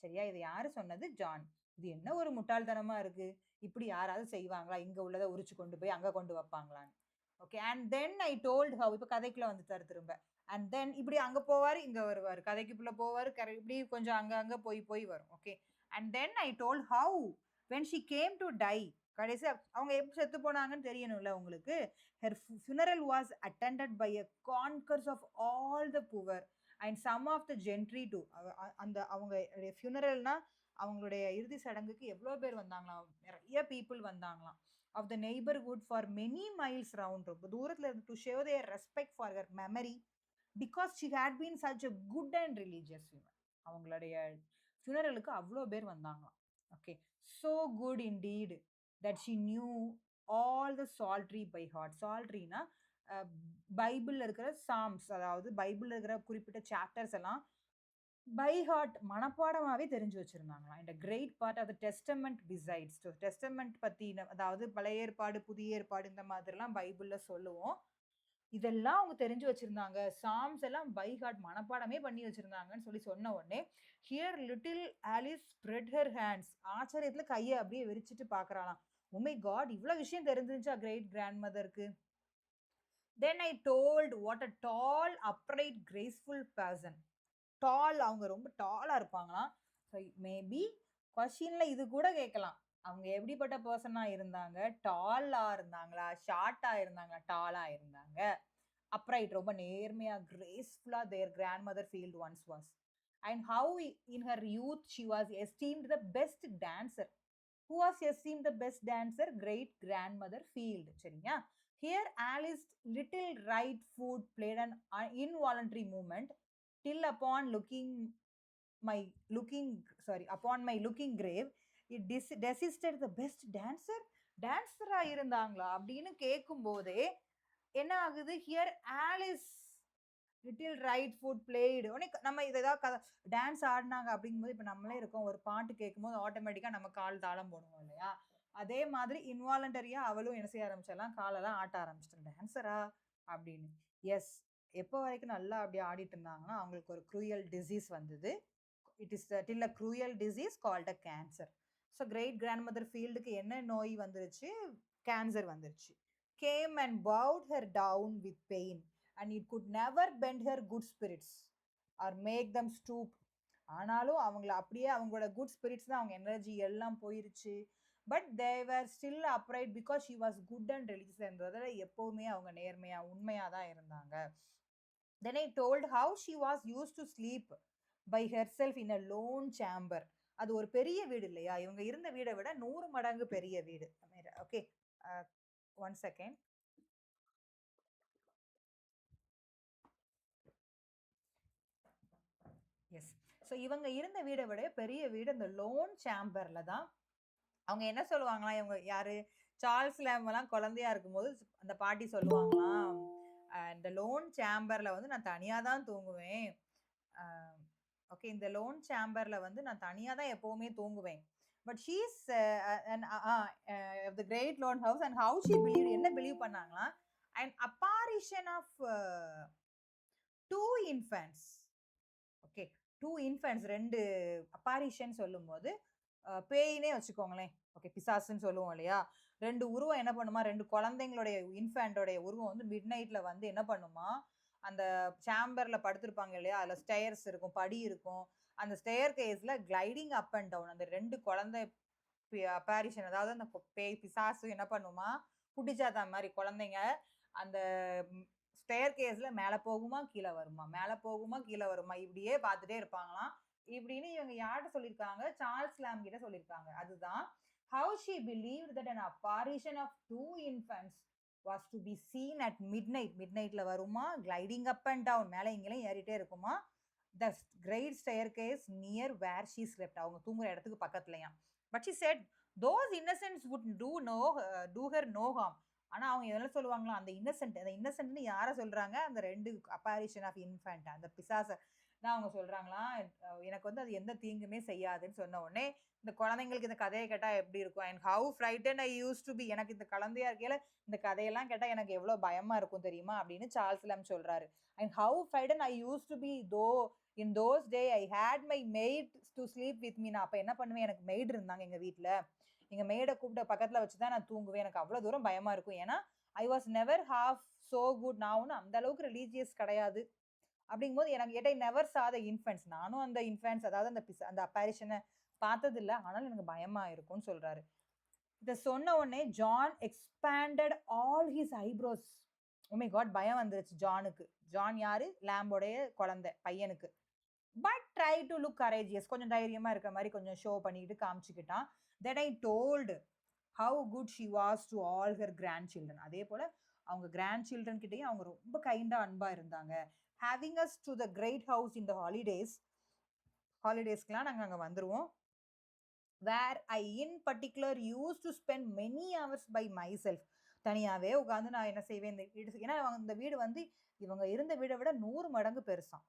சரியா, இது யாரு சொன்னது, ஜான். இது என்ன ஒரு முட்டாள்தனமா இருக்கு, இப்படி யாராவது செய்வாங்களா, இங்க உள்ளதை உரிச்சு கொண்டு போய் அங்க கொண்டு வைப்பாங்களான்னு. Okay, and then I told how. இப்போ கதைக்குள்ள வந்துட்டாரு திரும்ப. அண்ட் தென் இப்படி அங்க போவாரு, இங்க வருவாரு, கதைக்குள்ள போவாரு, இப்படி கொஞ்சம் அங்க போய் வரும். Okay, and then I told how when she came to die. கடைசி அவங்க எப்படி செத்து போனாங்கன்னு தெரியணும்ல உங்களுக்கு. her funeral was attended by a concourse of all the poor and some of the gentry too. அந்த அவங்க funeralனா அவங்களுடைய இறுதி சடங்குக்கு எவ்வளோ பேர் வந்தாங்களாம், நிறைய people வந்தாங்களாம். of the neighborhood for many miles round. ரொம்ப தூரத்துல இருந்து to show their respect for her memory because she had been such a good and religious woman. அவங்களுடைய funeralக்கு அவ்வளோ பேர் வந்தாங்களாம். Okay, so good indeed that she knew all the psaltery by heart. psalteryனா பைபிள்ல இருக்கிற சாம்ஸ், அதாவது பைபிள்ல இருக்கிற குறிப்பிட்ட சாப்டர்ஸ் எல்லாம் பை ஹார்ட் மனப்பாடமாவே தெரிஞ்சு வச்சிருந்தாங்களாம். இந்த great part of the Testament besides. Testament பத்தி, அதாவது பழைய ஏற்பாடு புதிய ஏற்பாடு இந்த மாதிரிலாம் பைபிள்ல சொல்லுவோம். இதெல்லாம் அவங்க தெரிஞ்சு வச்சிருந்தாங்க. சாம்ஸ் எல்லாம் பை ஹார்ட் மனப்பாடமே பண்ணி வச்சிருந்தாங்கன்னு சொன்ன உடனே here little Alice spread her hands. ஆச்சரியத்துல கையை அப்படியே விரிச்சிட்டு பாக்குறாளாம். ஓ மை காட், இவ்வளவு விஷயம் தெரிஞ்சிருச்சா கிரேட் கிராண்ட் மதருக்கு. Then I told what a tall upright graceful person. Tall, அவங்க ரொம்ப டாலா இருப்பாங்களாம். ஸோ மேபி கொஸ்டின்ல இது கூட கேட்கலாம், அவங்க எப்படிப்பட்ட பர்சனா இருந்தாங்க, டாலா இருந்தாங்களா, ஷார்ட்டா இருந்தாங்களா, டாலா இருந்தாங்க. அப்ரைட், ரொம்ப நேர்மையா, கிரேஸ்ஃபுல்லா their grand mother Field once was. And how in her youth she was esteemed the best dancer. Who was esteemed the best dancer, great grand mother Field. சரியா, here Alice little right foot played an involuntary movement till upon my looking grave it desisted the best dancer. டான்ஸரா இருந்தாங்களா அப்படின்னு கேட்கும் போதே என்ன ஆகுது, here Alice little right food blade. நம்ம இதை ஏதாவது டான்ஸ் ஆடினாங்க அப்படிங்கும்போது இப்போ நம்மளே இருக்கோம், ஒரு பாட்டு கேட்கும் போது ஆட்டோமேட்டிக்காக நம்ம கால் தாளம் போடுவோம் இல்லையா, அதே மாதிரி இன்வாலண்டரியா அவளும் என்ன செய்ய ஆரம்பிச்சிடலாம், காலெல்லாம் ஆட்ட ஆரம்பிச்சிட்டேன், டான்ஸரா அப்படின்னு. எஸ், எப்போ வரைக்கும் நல்லா அப்படி ஆடிட்டு இருந்தாங்கன்னா அவங்களுக்கு ஒரு க்ரூயல் டிசீஸ் வந்தது. It is till a cruel disease called a cancer. So great grand mother ஃபீல்டுக்கு என்ன நோய் வந்துருச்சு, கேன்சர் வந்துருச்சு. Came and bowed her down with pain. and it could never bend her good spirits or make them stoop. ஆனாலும் அவங்கள அப்படியே அவங்களோட good spirits தான் அவங்க எனர்ஜி எல்லாம் போயிருச்சு. But they were still upright because she was good and ரிலீஜியஸ்ன்றதுல எப்பவுமே அவங்க நேர்மையா உண்மையா தான் இருந்தாங்க. Then I told how she was used to sleep by herself in a lone chamber. அது ஒரு பெரிய வீடு இல்லையா, இவங்க இருந்த வீடை விட 100 மடங்கு பெரிய வீடு. Okay, one second. Yes, so இவங்க இருந்த வீடை விட பெரிய வீடு இந்த லோன் சேம்பர்ல தான். அவங்க என்ன சொல்லுவாங்களா, இவங்க யாரு, சார்ல்ஸ் லேம்ப் எல்லாம் குழந்தையா இருக்கும்போது அந்த பாட்டி சொல்லுவாங்களாம், இந்த லோன் சேம்பர்ல வந்து நான் தனியா தான் தூங்குவேன். ஓகே, இந்த லோன் சேம்பர்ல வந்து நான் தனியா தான் எப்பவுமே தூங்குவேன். But she's the great lone house and how she believe, என்ன பிலீவ் பண்ணாங்களா, and apparition of 2 infants. Okay, 2 infants, 2 apparition சொல்லும்போது பேயினே வச்சுக்கோங்களேன். ஓகே, பிசாசுன்னு சொல்லுவோம் இல்லையா, 2 உருவம் என்ன பண்ணுமா, 2 குழந்தைங்களுடைய இன்ஃபேண்டோடைய உருவம் வந்து மிட் நைட்ல வந்து என்ன பண்ணுமா, அந்த சேம்பர்ல படுத்திருப்பாங்க இல்லையா, அதுல ஸ்டேர்ஸ் இருக்கும், படி இருக்கும், அந்த ஸ்டேர் கேஸ்ல கிளைடிங் அப் அண்ட் டவுன் அந்த 2 குழந்தை அப்பாரிஷன், அதாவது அந்த பேய் பிசாசு என்ன பண்ணுமா, குட்டிச்சாத்தா மாதிரி குழந்தைங்க அந்த ஸ்டேர் கேஸ்ல மேல போகுமா கீழே வருமா, மேல போகுமா கீழே வருமா, இப்படியே பார்த்துட்டே இருப்பாங்களாம். இப்படின்னு இவங்க யார்கிட்ட சொல்லியிருக்காங்க, சார்ல்ஸ் லேம்ப் கிட்ட சொல்லியிருக்காங்க. அதுதான் how she believed that an apparition of 2 infants was to be seen at midnight. midnightல வருமா, gliding up and down, மேலே இங்கேயும் ஏறிட்டே இருக்குமா, the great staircase near where she slept, அவங்க தூங்குற இடத்துக்கு பக்கத்துலயா. but she said those innocents would do her no harm. ஆனா அவங்க எதெல்லாம் சொல்லுவாங்களா, அந்த இன்னசென்ட்னு யாரை சொல்றாங்க, அந்த 2 apparition of infant, அந்த பிசாச நான் அவங்க சொல்றாங்களா, எனக்கு வந்து அது எந்த தீங்குமே செய்யாதுன்னு சொன்ன உடனே இந்த குழந்தைங்களுக்கு இந்த கதையை கேட்டா எப்படி இருக்கும், and how frighten I use to be, எனக்கு இந்த குழந்தையா இருக்கையில இந்த கதையெல்லாம் கேட்டா எனக்கு எவ்வளவு பயமா இருக்கும் தெரியுமா அப்படின்னு சார்ல்ஸ் லேம்ப் சொல்றாரு. And how frighten I use to be though in those day I had my maid to sleep with me. நான் அப்ப என்ன பண்ணுவேன், எனக்கு மெய்டு இருந்தாங்க எங்க வீட்டுல, எங்க மெய்டை கூப்பிட்ட பக்கத்துல வச்சுதான் நான் தூங்குவேன், எனக்கு அவ்வளவு தூரம் பயமா இருக்கும், ஏன்னா I was never half so good, நான் ஒன்றும் அந்த அளவுக்கு ரிலீஜியஸ் கிடையாது. அப்படிங்கும்போது எனக்கு ஐ நெவர் சா த இன்ஃபென்ட்ஸ், நானும் அந்த இன்ஃபென்ட்ஸ் அதாவது அந்த அப்பாரிஷனை பார்த்தது இல்லை, ஆனாலும் எனக்கு பயமா இருக்கும்னு சொல்றாரு. இதை சொன்ன உடனே John expanded all his eyebrows. Oh my God, பயம் வந்துருச்சு ஜானுக்கு. ஜான் யாரு, லேம்போடைய குழந்தை பையனுக்கு. But try to look courageous, கொஞ்சம் தைரியமா இருக்க மாதிரி கொஞ்சம் ஷோ பண்ணிக்கிட்டு காமிச்சுக்கிட்டான். Then I told how good she was to all her grand children. அதே போல அவங்க கிராண்ட் சில்ட்ரன் கிட்டையும் அவங்க ரொம்ப கைண்டா அன்பா இருந்தாங்க. having us to the great house in the holidaysக்குலாம் நாங்கள் அங்கே வந்துடுவோம். where I in particular used to spend many hours by myself. தனியாகவே உட்காந்து நான் என்ன செய்வேன், இந்த வீடு, ஏன்னா இந்த வீடு வந்து இவங்க இருந்த வீடை விட 100 மடங்கு பெருசாம்.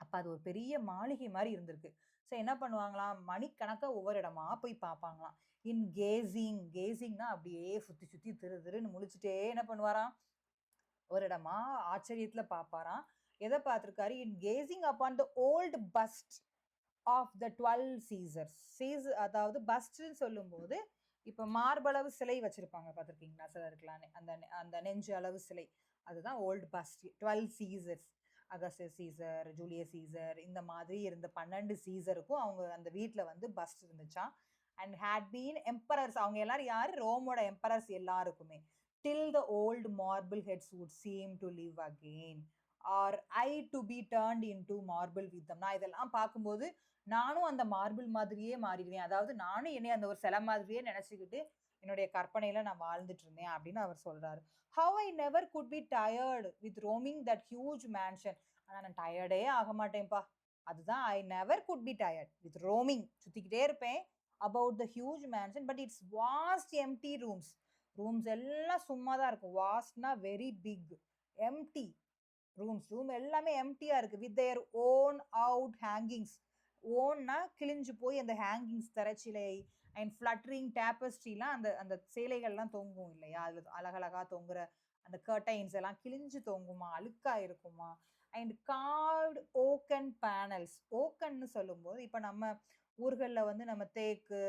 அப்போ அது ஒரு பெரிய மாளிகை மாதிரி இருந்திருக்கு. ஸோ என்ன பண்ணுவாங்களாம், மணிக்கணக்காக ஒவ்வொரு இடமா போய் பார்ப்பாங்களாம். இன் கேசிங்னா அப்படியே சுற்றி சுற்றி திருன்னு முழிச்சுட்டே என்ன பண்ணுவாராம், ஒரு இடமா ஆச்சரியத்துல பார்ப்பாராம். எதை பார்த்திருக்காரு, in gazing upon the old bust of the 12 Caesars. அதாவது பஸ்ட்ன்னு சொல்லும்போது இப்போ மார்பளவு சிலை வச்சிருப்பாங்க பார்த்துருக்கீங்களா சிலருக்கலான்னு, அந்த நெஞ்சு அளவு சிலை, அதுதான் old bust. 12 Caesars, Augustus Caesar, Julius Caesar, இந்த மாதிரி இருந்த 12 சீசருக்கும் அவங்க அந்த வீட்டில் வந்து பஸ்ட் இருந்துச்சான். அண்ட் ஹேட் பீன் எம்பரர்ஸ், அவங்க எல்லாரும் யாரு, ரோமோட எம்பரர்ஸ் எல்லாருக்குமே. till the old marble heads would seem to live again or I to be turned into marble with them. நான் இதெல்லாம் பார்க்கும்போது நானும் அந்த மார்பிள் மாதிரியே மாறிடுவேன், அதாவது நானும் என்னை அந்த ஒரு சிலை மாதிரியே நினைச்சுக்கிட்டு என்னுடைய கற்பனையில நான் வாழ்ந்துட்டு இருந்தேன் அப்படின்னு அவர் சொல்றாரு. how I never could be tired with roaming that huge mansion. ஆனா நான் டயர்டே ஆக மாட்டேன்ப்பா, அதுதான் I never could be tired with roaming, சுத்திக்கிட்டே இருப்பேன், about the huge mansion but its vast empty rooms எல்லாம் சும்மா தான் இருக்கும். வாஸ்ட்னா வெரி பிக், எம்டி ரூம் எல்லாமே எம்டியா இருக்கு. With their worn out hangings, ஓன்னா கிழிஞ்சு போய் அந்த ஹேங்கிங்ஸ் திரைச்சிலை அண்ட் ஃப்ளட்டரிங் டேப்பஸ்ட்ரிலாம் அந்த சேலைகள்லாம் தொங்கும் இல்லையா, அதில் அழகழகா தொங்குற அந்த கர்டைன்ஸ் எல்லாம் கிழிஞ்சு தொங்குமா, அழுக்கா இருக்குமா. அண்ட் கார்வ்ட் ஓக்கன் பேனல்ஸ், ஓக்கன்னு சொல்லும்போது இப்போ நம்ம ஊர்களில் வந்து நம்ம தேக்கு,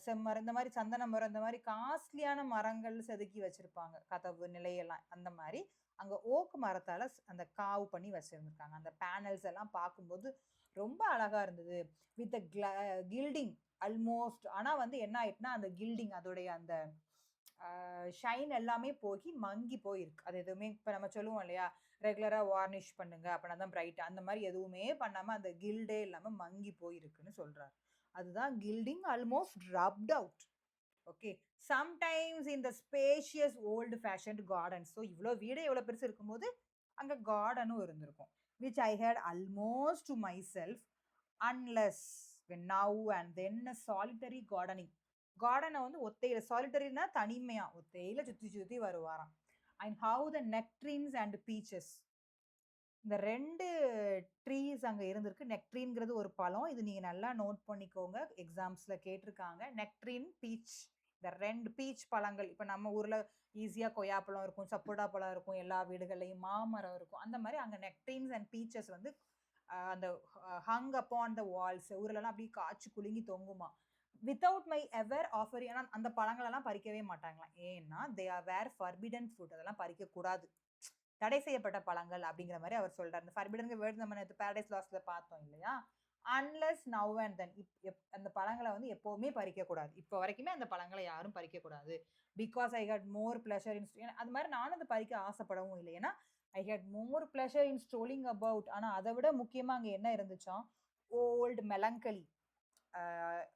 செம்மரம், இந்த மாதிரி சந்தன மரம், இந்த மாதிரி காஸ்ட்லியான மரங்கள் செதுக்கி வச்சிருப்பாங்க கதவு நிலையெல்லாம், அந்த மாதிரி அங்கே ஓக்கு மரத்தால் அந்த காவு பண்ணி வச்சுருந்துருக்காங்க. அந்த பேனல்ஸ் எல்லாம் பார்க்கும்போது ரொம்ப அழகாக இருந்தது. With gilding almost. ஆனால் வந்து என்ன ஆயிட்டுனா அந்த கில்டிங் அதோடைய அந்த ஷைன் எல்லாமே போய் மங்கி போயிருக்கு. அது எதுவுமே இப்போ நம்ம சொல்லுவோம் இல்லையா, ரெகுலராக வார்னிஷ் பண்ணுங்க அப்படின்னா தான் பிரைட். அந்த மாதிரி எதுவுமே பண்ணாமல் அந்த கில்டே இல்லாமல் மங்கி போயிருக்குன்னு சொல்கிறார். அதுதான் gilding almost rubbed out. Okay, sometimes இந்த spacious old fashioned garden. So இவ்வளோ வீடு எவ்வளோ பெருசு இருக்கும்போது அங்கே கார்டனும் இருந்திருக்கும். Which I had almost to my self unless when now and then solitary gardening. கார்டனை வந்து ஒத்தையில, சாலிட்டரினா தனிமையா ஒத்தையில சுற்றி சுற்றி வருவாராம். And how the nectarines and peaches, இந்த 2 ட்ரீஸ் அங்கே இருந்திருக்கு. நெக்ட்ரின்ங்கிறது ஒரு பழம், இது நீங்கள் நல்லா நோட் பண்ணிக்கோங்க, எக்ஸாம்ஸில் கேட்டிருக்காங்க. நெக்ட்ரின், பீச், இந்த 2 பீச் பழங்கள். இப்போ நம்ம ஊரில் ஈஸியாக கொய்யாப்பழம் இருக்கும், சப்போட்டா பழம் இருக்கும், எல்லா வீடுகள்லையும் மாமரம் இருக்கும். அந்த மாதிரி அங்கே நெக்ட்ரின்ஸ் அண்ட் பீச்சஸ் வந்து அந்த ஹங் அப்பான் த வால்ஸ், ஊர்லலாம் அப்படியே காய்ச்சி குலுங்கி தொங்குமா. Without my ever offer. ஏன்னா அந்த பழங்களெல்லாம் பறிக்கவே மாட்டாங்களாம். ஏன்னா they are were forbidden fruit, அதெல்லாம் பறிக்கக்கூடாது, தடை செய்யப்பட்ட பழங்கள் அப்படிங்கிற மாதிரி அவர் சொல்றாரு. இந்த ஃபர்பிடன்கிற வேர்டு நம்ம பேரடைஸ் லாஸ்ட்ல பார்த்தோம் இல்லையா. அன்லெஸ் நவ் அண்ட் தென், அந்த பழங்களை வந்து எப்போவுமே பறிக்கக்கூடாது. இப்போ வரைக்குமே அந்த பழங்களை யாரும் பறிக்கக்கூடாது. Because I had more pleasure in, அது மாதிரி நானும் அதை பறிக்க ஆசைப்படவும் இல்லை. ஏன்னா I had more pleasure in strolling about. ஆனால் அதை விட முக்கியமாக அங்கே என்ன இருந்துச்சான், ஓல்டு மெலங்கலி,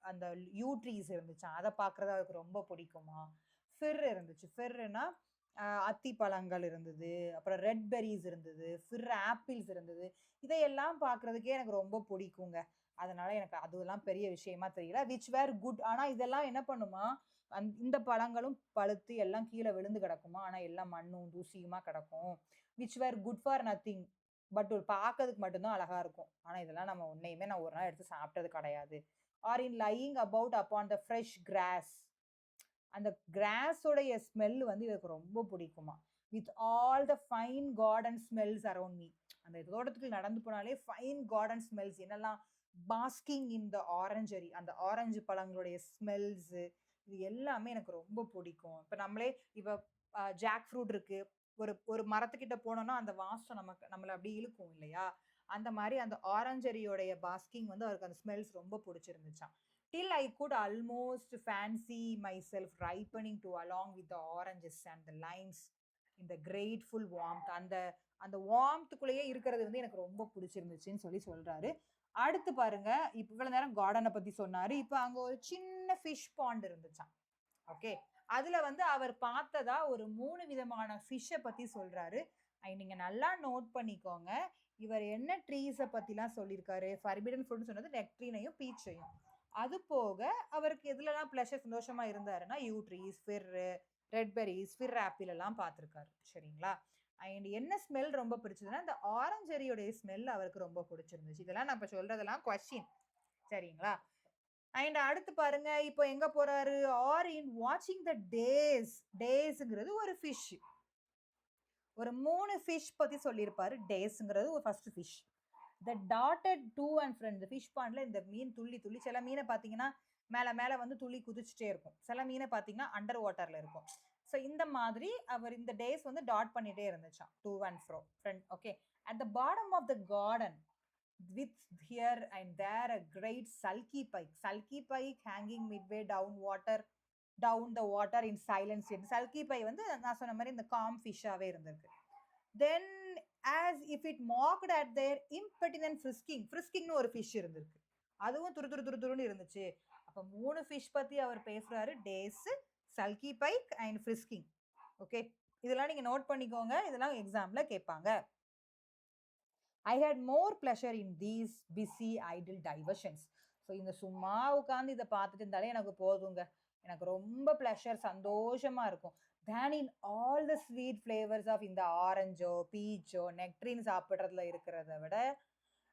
அந்த யூ ட்ரீஸ் இருந்துச்சான், அதை பார்க்குறது அவருக்கு ரொம்ப பிடிக்குமா. ஃபிர் இருந்துச்சு. ஃபிர்னா அத்தி பழங்கள் இருந்தது, அப்புறம் ரெட் பெரிஸ் இருந்தது, ஃபிர் ஆப்பிள்ஸ் இருந்தது. இதையெல்லாம் பார்க்குறதுக்கே எனக்கு ரொம்ப பிடிக்குங்க. அதனால எனக்கு அதெல்லாம் பெரிய விஷயமா தெரியல. Which were good. ஆனால் இதெல்லாம் என்ன பண்ணுமா, இந்த பழங்களும் பழுத்து எல்லாம் கீழே விழுந்து கிடக்குமா, ஆனால் எல்லாம் மண்ணும் தூசியுமா கிடக்கும். Which were good for nothing, but ஒரு பார்க்கறதுக்கு மட்டும்தான் அழகா இருக்கும். ஆனால் இதெல்லாம் நம்ம ஒன்றையுமே நான் ஒரு நாள் எடுத்து சாப்பிட்டது கிடையாது. Or in lying about upon the fresh grass, அந்த கிராஸோடைய ஸ்மெல் வந்து எனக்கு ரொம்ப பிடிக்குமா. With all the fine garden smells around me, அந்த தோட்டத்துக்கு நடந்து போனாலே ஃபைன் கார்டன் ஸ்மெல்ஸ். என்னெல்லாம், பாஸ்கிங் இன் த ஆரஞ்சரி, அந்த ஆரஞ்சு பழங்களுடைய ஸ்மெல்ஸு, இது எல்லாமே எனக்கு ரொம்ப பிடிக்கும். இப்போ இப்போ ஜாக் ஃப்ரூட் இருக்கு, ஒரு மரத்துக்கிட்ட போனோம்னா அந்த வாசம் நம்மளை அப்படி இழுக்கும் இல்லையா. அந்த மாதிரி அந்த ஆரஞ்சரியோடைய பாஸ்கிங் வந்து அவருக்கு அந்த ஸ்மெல்ஸ் ரொம்ப பிடிச்சிருந்துச்சான். till I could almost fancy myself ripening to along with the oranges and the limes in the grateful warmth. அந்த வார்ம்த்துக்குள்ளேயே இருக்கிறது வந்து எனக்கு ரொம்ப பிடிச்சிருந்துச்சுன்னு சொல்றாரு. அடுத்து பாருங்க, இப்போ இவ்வளவு நேரம் கார்டனை பத்தி சொன்னாரு. இப்போ அங்க ஒரு சின்ன ஃபிஷ் பாண்ட் இருந்துச்சான். ஓகே, அதுல வந்து அவர் பார்த்ததா ஒரு 3 விதமான ஃபிஷ்ஷை பத்தி சொல்றாரு. நீங்க நல்லா நோட் பண்ணிக்கோங்க. இவர் என்ன ட்ரீஸை பத்திலாம் சொல்லியிருக்காரு, ஃபர்பிடன் ஃப்ரூட்னு சொன்னது நெக்ட்ரினையும் பீச்சையும். அது போக அவருக்கு எதுலலாம் ப்ளஷர் சந்தோஷமா இருந்தாருன்னா yew trees, fir, red berries, fir apple எல்லாம் பார்த்துருக்காரு. சரிங்களா. அண்ட் என்ன ஸ்மெல் ரொம்ப பிடிச்சதுன்னா இந்த ஆரஞ்சரியோடைய ஸ்மெல் அவருக்கு ரொம்ப பிடிச்சிருந்துச்சு. இதெல்லாம் நான் இப்போ சொல்றதெல்லாம் கொஸ்டின். சரிங்களா. அண்ட் அடுத்து பாருங்க, இப்போ எங்க போறாரு, ஆர் இன் வாட்சிங் த டேஸ்ங்கிறது ஒரு ஃபிஷ். ஒரு 3 ஃபிஷ் பத்தி சொல்லியிருப்பாரு. டேஸ்ங்கிறது ஒரு ஃபர்ஸ்ட் ஃபிஷ். த டாட்டட் டூ அண்ட் ஃப்ரெண்ட், இந்த ஃபிஷ் பாண்ட்ல இந்த மீன் துள்ளி துள்ளி, சில மீனை பார்த்தீங்கன்னா மேலே வந்து துள்ளி குதிச்சுட்டே இருக்கும், சில மீனை பார்த்தீங்கன்னா அண்டர் வாட்டர்ல இருக்கும். ஸோ இந்த மாதிரி அவர் இந்த டேஸ் வந்து டாட் பண்ணிட்டே இருந்துச்சான், to and fro friend. Okay, at the bottom of the garden with here and there a great sulky pike hanging midway down the water in silence. sulky pike வந்து நான் சொன்ன மாதிரி இந்த காம் ஃபிஷ்ஷாவே இருந்திருக்கு. then as if it mocked at their impertinent friskingனு ஒரு fish இருந்திருக்கு, அதுவும் துருன்னு இருந்துச்சு. அப்ப 3 ஃபிஷ் பத்தி அவர் பேசுறாரு, dace, sulky pike and frisking. Okay, இதெல்லாம் நீங்க நோட் பண்ணிக்கோங்க, இதெல்லாம் எக்ஸாம்ல கேட்பாங்க. I had more pleasure in these busy idle diversions. So இந்த சும்மா உட்காந்து இதை பார்த்துட்டு இருந்தாலே எனக்கு போதுங்க, எனக்கு ரொம்ப ப்ளஷர், சந்தோஷமா இருக்கும். than in all the sweet flavors of இந்த ஆரஞ்சோ பீச்சோ நெக்ட்ரின் சாப்பிட்றதுல இருக்கிறத விட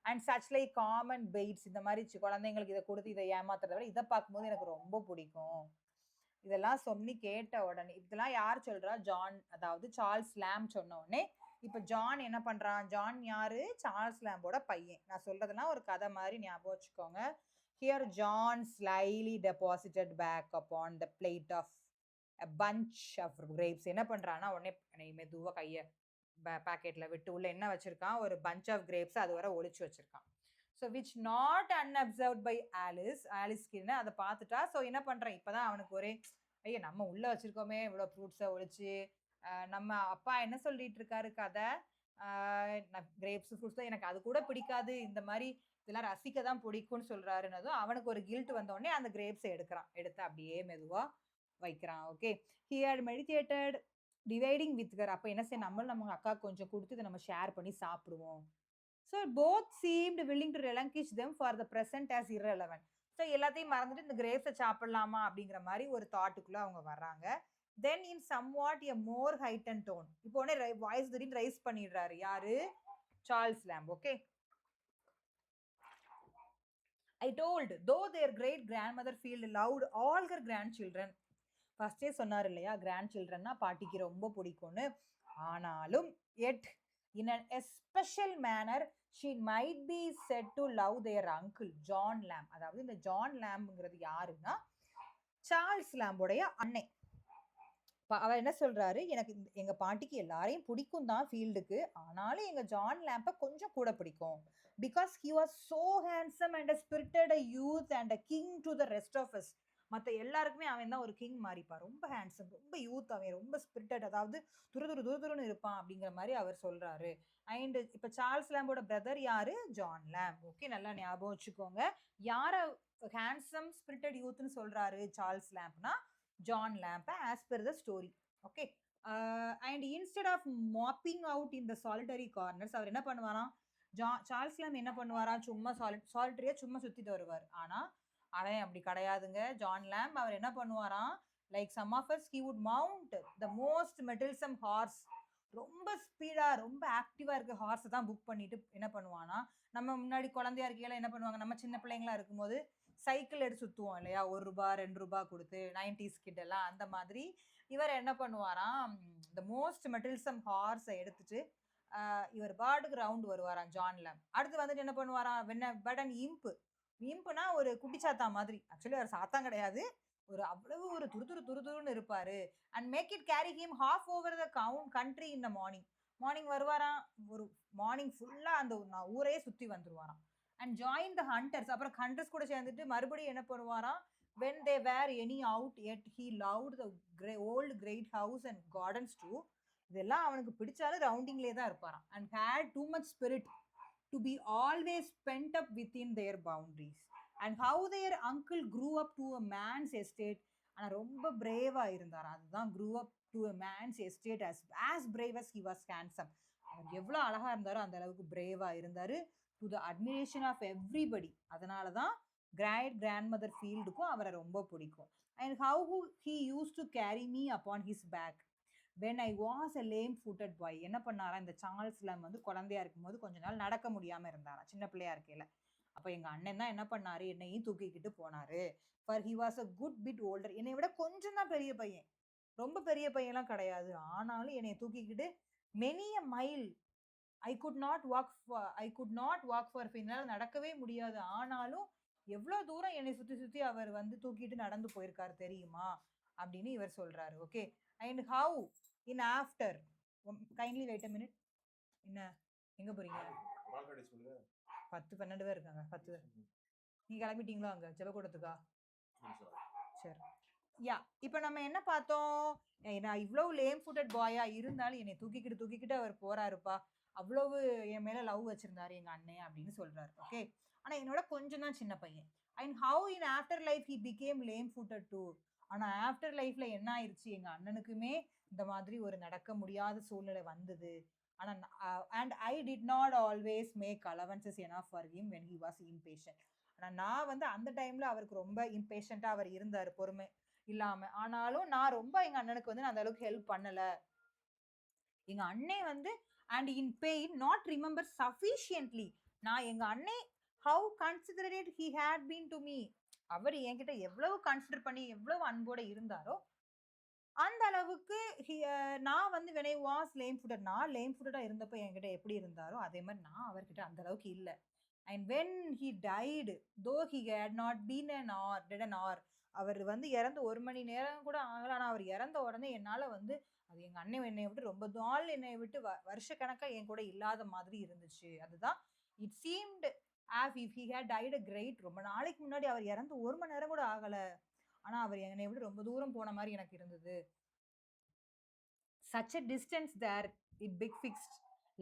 and such like common baits, இந்த மாதிரி குழந்தைங்களுக்கு இதை கொடுத்து இதை ஏமாத்துறத விட இதை பார்க்கும்போது எனக்கு ரொம்ப பிடிக்கும். இதெல்லாம் சொல்லி கேட்ட உடனே, இதெல்லாம் யார் சொல்றா, ஜான், அதாவது சார்ல்ஸ் லேம்ப் சொன்ன உடனே இப்போ ஜான் என்ன பண்றான், ஜான் யாரு, சார்ல்ஸ் லேம்போட பையன். நான் சொல்றதெல்லாம் ஒரு கதை மாதிரி ஞாபகம் வச்சுக்கோங்க. Here John slyly deposited back upon the plate of a bunch of grapes. என்ன பண்றான்னா உடனே மெதுவாக கையை பாக்கெட்ல விட்டு உள்ள என்ன வச்சிருக்கான், ஒரு பஞ்ச் ஆஃப் கிரேப்ஸ் அது வரை ஒளிச்சு வச்சிருக்கான். ஸோ விச் நாட் அன்அப்சர்வ்ட் பை ஆலிஸ்க்கு அதை பார்த்துட்டா. ஸோ என்ன பண்றேன், இப்பதான் அவனுக்கு ஒரே ஐயோ நம்ம உள்ள வச்சிருக்கோமே இவ்வளோ ஃப்ரூட்ஸை ஒழிச்சு, நம்ம அப்பா என்ன சொல்லிட்டு இருக்காரு கதை, கிரேப்ஸ் ஃப்ரூட்ஸ் தான் எனக்கு அது கூட பிடிக்காது, இந்த மாதிரி இதெல்லாம் ரசிக்க தான் பிடிக்கும்னு சொல்றாருன்னதும் அவனுக்கு ஒரு கில்ட் வந்தோடனே அந்த கிரேப்ஸை எடுத்து அப்படியே மெதுவா வைக்கிறான். Okay, he had meditated dividing with her. அப்போ என்ன செய்ய, நம்ம அக்கா கொஞ்சம் கொடுத்து இதை நம்ம ஷேர் பண்ணி சாப்பிடுவோம். So both seemed willing to relinquish them for the present as irrelevant. So எல்லாத்தையும் மறந்துட்டு இந்த கிரேப்ஸை சாப்பிடலாமா அப்படிங்கிற மாதிரி ஒரு தாட்டுக்குள்ள அவங்க வர்றாங்க. Then in somewhat a more heightened tone, இப்போ உடனே வாய்ஸ் திடீர்னு ரைஸ் பண்ணிடுறாரு யாரு, Charles Lamb. Okay, I told, though their great grandmother felt loved all her grandchildren. ஃபர்ஸ்டே சொன்னார் இல்லையா, கிராண்ட் சில்ட்ரன்னா பாட்டிக்கு ரொம்ப பிடிக்கும்னு. ஆனாலும் yet in an especial manner she might be said to love their uncle John Lamb. அதாவது இந்த ஜான் லேம்ப்ங்கிறது யாருன்னா சார்ல்ஸ் லேம்போடைய அண்ணன். அவர் என்ன சொல்றாரு, எனக்கு எங்க பாட்டிக்கு எல்லாரையும் பிடிக்கும் தான் ஃபீல்டுக்கு, ஆனாலும் எங்க ஜான் லேம்பை கொஞ்சம் கூட பிடிக்கும். Because he was so handsome and spirited a youth and a king to the rest of us. மற்ற எல்லாருக்குமே அவன் தான் ஒரு கிங் மாறிப்பா, ரொம்ப ஹேண்ட்ஸம், ரொம்ப யூத், அவன் ரொம்ப ஸ்பிரிட்டட், அதாவது துருதுருன்னு இருப்பான் அப்படிங்கிற மாதிரி அவர் சொல்றாரு. அண்ட் இப்போ சார்ல்ஸ் லேம்போட பிரதர் யாரு, ஜான் லேம்ப். ஓகே, நல்லா ஞாபகம் வச்சுக்கோங்க, யார ஹேண்ட்ஸம் ஸ்பிரிட்டட் யூத்னு சொல்றாரு சார்ல்ஸ் லேம்ப்னா John Lamb as per the story. Okay, and instead of moping about in the solitary corners, அவர் என்ன பண்ணுவாராம், சார்ல்ஸ் லேம்ப் என்ன பண்ணுவாராம், சும்மா சாலிட்டரியா சும்மா சுத்திட்டு வருவார். ஆனா அவன் அப்படி கிடையாதுங்க, ஜான் லேம்ப் அவர் என்ன பண்ணுவாராம், like some of us he would mount the most mettlesome horse. ரொம்ப ஸ்பீடா ரொம்ப ஆக்டிவா இருக்க ஹார்ஸை தான் புக் பண்ணிட்டு என்ன பண்ணுவானா, நம்ம முன்னாடி குழந்தையா இருக்கையில என்ன பண்ணுவாங்க, நம்ம சின்ன பிள்ளைங்களா இருக்கும்போது சைக்கிள் எடுத்து சுற்றுவோம் இல்லையா, ₹1 ₹2 கொடுத்து, 90s கிட்டெல்லாம் அந்த மாதிரி இவர் என்ன பண்ணுவாராம், இந்த மோஸ்ட் மெட்டில்சம் ஹார்ஸை எடுத்துட்டு இவர் பாட்டுக்கு ரவுண்ட் வருவாராம் ஜான் லேம்ப். அடுத்து வந்துட்டு என்ன பண்ணுவாராம், பட் இம்புனா ஒரு குட்டிச்சாத்தா மாதிரி, ஆக்சுவலி அவர் சாத்தான் கிடையாது, ஒரு அவ்வளவு ஒரு துருதுருன்னு இருப்பாரு. And make it carry him half over the country in the morning வருவாராம், ஒரு மார்னிங் ஃபுல்லா அந்த ஊரையே சுத்தி வந்துருவாராம். அண்ட் ஜாயின் த ஹண்டர்ஸ், அப்புறம் ஹண்டர்ஸ் கூட சேர்ந்துட்டு மறுபடியும் என்ன பண்ணுவாராம், when they were any out yet he loved the old great house and gardens too. இதெல்லாம் அவனுக்கு பிடிச்சாலும் ரவுண்டிங்லேயே தான் இருப்பாராம். And had too much spirit to be always pent up within their boundaries. And how their uncle grew up to a man's estate. ஆனால் ரொம்ப பிரேவா இருந்தார், அதுதான் grew up to a man's estate as brave as he was handsome. அவர் எவ்வளோ அழகா இருந்தாரோ அந்த அளவுக்கு பிரேவா இருந்தாரு, to the admiration of everybody. அதனால தான் கிராண்ட்மதர் ஃபீல்டுக்கும் அவரை ரொம்ப பிடிக்கும். And how he use to carry me upon his back when I was a lame footed boy. என்ன பண்ணாரா, இந்த சார்ல்ஸ் லேம்ப் வந்து குழந்தையா இருக்கும்போது கொஞ்ச நாள் நடக்க முடியாம இருந்தாரா, சின்ன பிள்ளையா இருக்கையில. அப்போ எங்க அண்ணன் தான் என்ன பண்ணாரு, என்னையும் தூக்கிக்கிட்டு போனாரு. For he was a good bit older, என்னை விட கொஞ்சம் தான் பெரிய பையன், ரொம்ப பெரிய பையன்லாம் கிடையாது, ஆனாலும் என்னை தூக்கிக்கிட்டு many a mile I could not walk for என்னால் நடக்கவே முடியாது, ஆனாலும் எவ்வளோ தூரம் என்னை சுற்றி அவர் வந்து தூக்கிட்டு நடந்து போயிருக்காரு தெரியுமா அப்படின்னு இவர் சொல்றாரு. Okay, and how in after kindly wait a minute. என்ன எங்க போறீங்க, 10-12 பேர் இருக்காங்க, 10 பேர். நீங்க கிளம்பிட்டீங்களோ அங்க ஜெபக்கூடத்துக்கா? சரி, யா. இப்போ நம்ம என்ன பார்த்தோம், நான் இவ்வளவு லேம் ஃபுட்டட் பாயா இருந்தாலும் என்னை தூக்கிக்கிட்டு அவர் போறாருப்பா, அவ்வளவு என் மேல லவ் வச்சிருந்தாரு எங்க அண்ணன் அப்படின்னு சொல்றாரு. ஓகே, ஆனா என்னோட கொஞ்சம் தான் சின்ன பையன். And how in after life he became lame footed too. ஆனா ஆஃப்டர் லைஃப்ல என்ன ஆயிடுச்சு, எங்க அண்ணனுக்குமே இந்த மாதிரி ஒரு நடக்க முடியாத சூழ்நிலை வந்தது. ஆனா and I did not always make allowances enough for him when he was impatient. ஆனா நான் வந்து அந்த டைம்ல அவருக்கு ரொம்ப இம்பேஷண்டா அவர் இருந்தார், பொறுமை இல்லாம. ஆனாலும் நான் ரொம்ப எங்க அண்ணனுக்கு வந்து நான் அந்த அளவுக்கு ஹெல்ப் பண்ணல. எங்க அண்ணன் வந்து and in pain not remember sufficiently. நான் எங்க அண்ணன் how considerate he had been to me, அவர் என்கிட்ட எவ்வளவு கன்சிடர் பண்ணி எவ்வளவு அன்போட இருந்தாரோ அந்த அளவுக்கு நான் வந்து when I was lame footed, நான் லேம் ஃபுட்டடா இருந்தப்போ என்கிட்ட எப்படி இருந்தாரோ அதே மாதிரி நான் அவர்கிட்ட அந்த அளவுக்கு இல்லை. And when he died though he had not been an hour, அவர் வந்து இறந்து 1 மணி நேரம் கூட ஆகல, ஆனால் அவர் இறந்த உடனே என்னால் வந்து அது எங்க அண்ணன் என்னை விட்டு ரொம்ப நாள் என்னை விட்டு வருஷக்கணக்கா என் கூட இல்லாத மாதிரி இருந்துச்சு. அதுதான் it seemed as if he had died a great. ரொம்ப நாளைக்கு முன்னாடி அவர் இறந்து 1 மணி நேரம் கூட ஆகல. ஆனா அவர் என்னை விட ரொம்ப தூரம் போன மாதிரி எனக்கு இருந்தது. Such a distance there it big fixed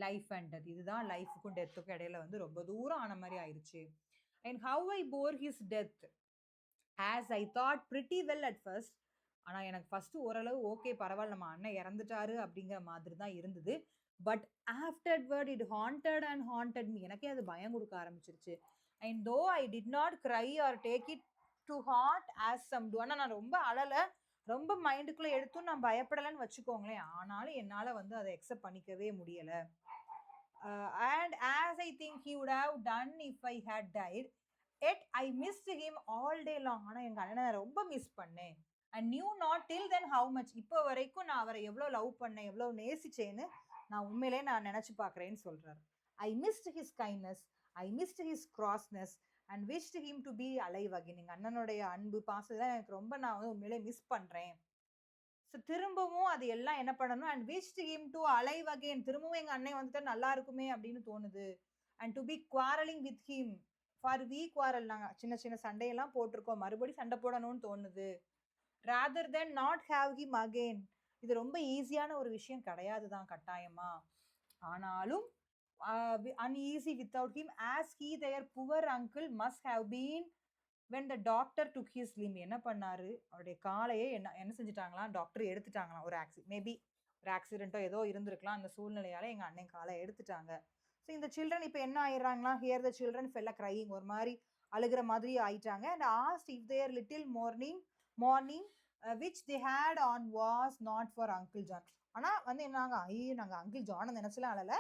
life and death. இதுதான் லைஃபுக்கும் டெத்துக்கும் இடையில வந்து ரொம்ப தூரம் ஆன மாதிரி ஆயிடுச்சு. And how I bore his death as I thought pretty well at first. ஆனால் எனக்கு ஃபஸ்ட்டு ஓரளவு ஓகே பரவாயில்ல, நம்ம அண்ணன் இறந்துட்டாரு அப்படிங்கிற மாதிரி தான் இருந்தது. But afterward it haunted and haunted me. எனக்கே அது பயம் கொடுக்க ஆரம்பிச்சிருச்சு. And though I did not cry or take it to heart as some do. ஆனால் நான் ரொம்ப அழலை, ரொம்ப மைண்டுக்குள்ளே எடுத்தும் நான் பயப்படலைன்னு வச்சுக்கோங்களேன். ஆனாலும் என்னால் வந்து அதை அக்செப்ட் பண்ணிக்கவே முடியலை. And as I think he would have done if I had died yet I missed him all day long. ஆனால் எங்கள் அண்ணனை ரொம்ப மிஸ் பண்ணேன். And knew not till then how much. இப்போ வரைக்கும் நான் அவரை எவ்வளோ லவ் பண்ணேன், எவ்வளோ நேசிச்சேன்னு நான் உண்மையிலே நான் நினச்சி பார்க்குறேன்னு சொல்கிறார். I missed his kindness, I missed his crossness and wish him to be alive again. எங்கள் அண்ணனுடைய அன்பு பாசம் எனக்கு ரொம்ப நான் வந்து உண்மையிலே மிஸ் பண்ணுறேன். ஸோ திரும்பவும் அது எல்லாம் என்ன பண்ணணும், and wish him to alive again. திரும்பவும் எங்கள் அண்ணன் வந்துட்டு நல்லா இருக்குமே அப்படின்னு தோணுது. And to be quarrelling with him for we quarrel. நாங்கள் சின்ன சின்ன சண்டையெல்லாம் போட்டிருக்கோம், மறுபடியும் சண்டை போடணும்னு தோணுது. rather than not have him again. இது ரொம்ப ஈஸியான ஒரு விஷயம் கிடையாது தான் கட்டாயமா. ஆனாலும் uneasy without him as he their poor uncle must have been when the doctor took his limb. என்ன பண்ணாரு, அவருடைய காலையே என்ன செஞ்சுட்டாங்களாம், டாக்டர் எடுத்துட்டாங்களாம். ஒரு மேபி ஒரு ஆக்சிடென்ட்டோ ஏதோ இருந்திருக்கலாம். அந்த சூழ்நிலையால எங்கள் அண்ணன் காலை எடுத்துட்டாங்க. ஸோ இந்த சில்ட்ரன் இப்போ என்ன ஆயிடுறாங்களா, here the children fell a crying, ஒரு மாதிரி அழுகிற மாதிரி ஆயிட்டாங்க. And asked if their little mourning which they had on was not for uncle John. ஆனால் வந்து என்னாங்க, நாங்கள் அங்கிள் ஜானை நினச்சலாம் அழலை,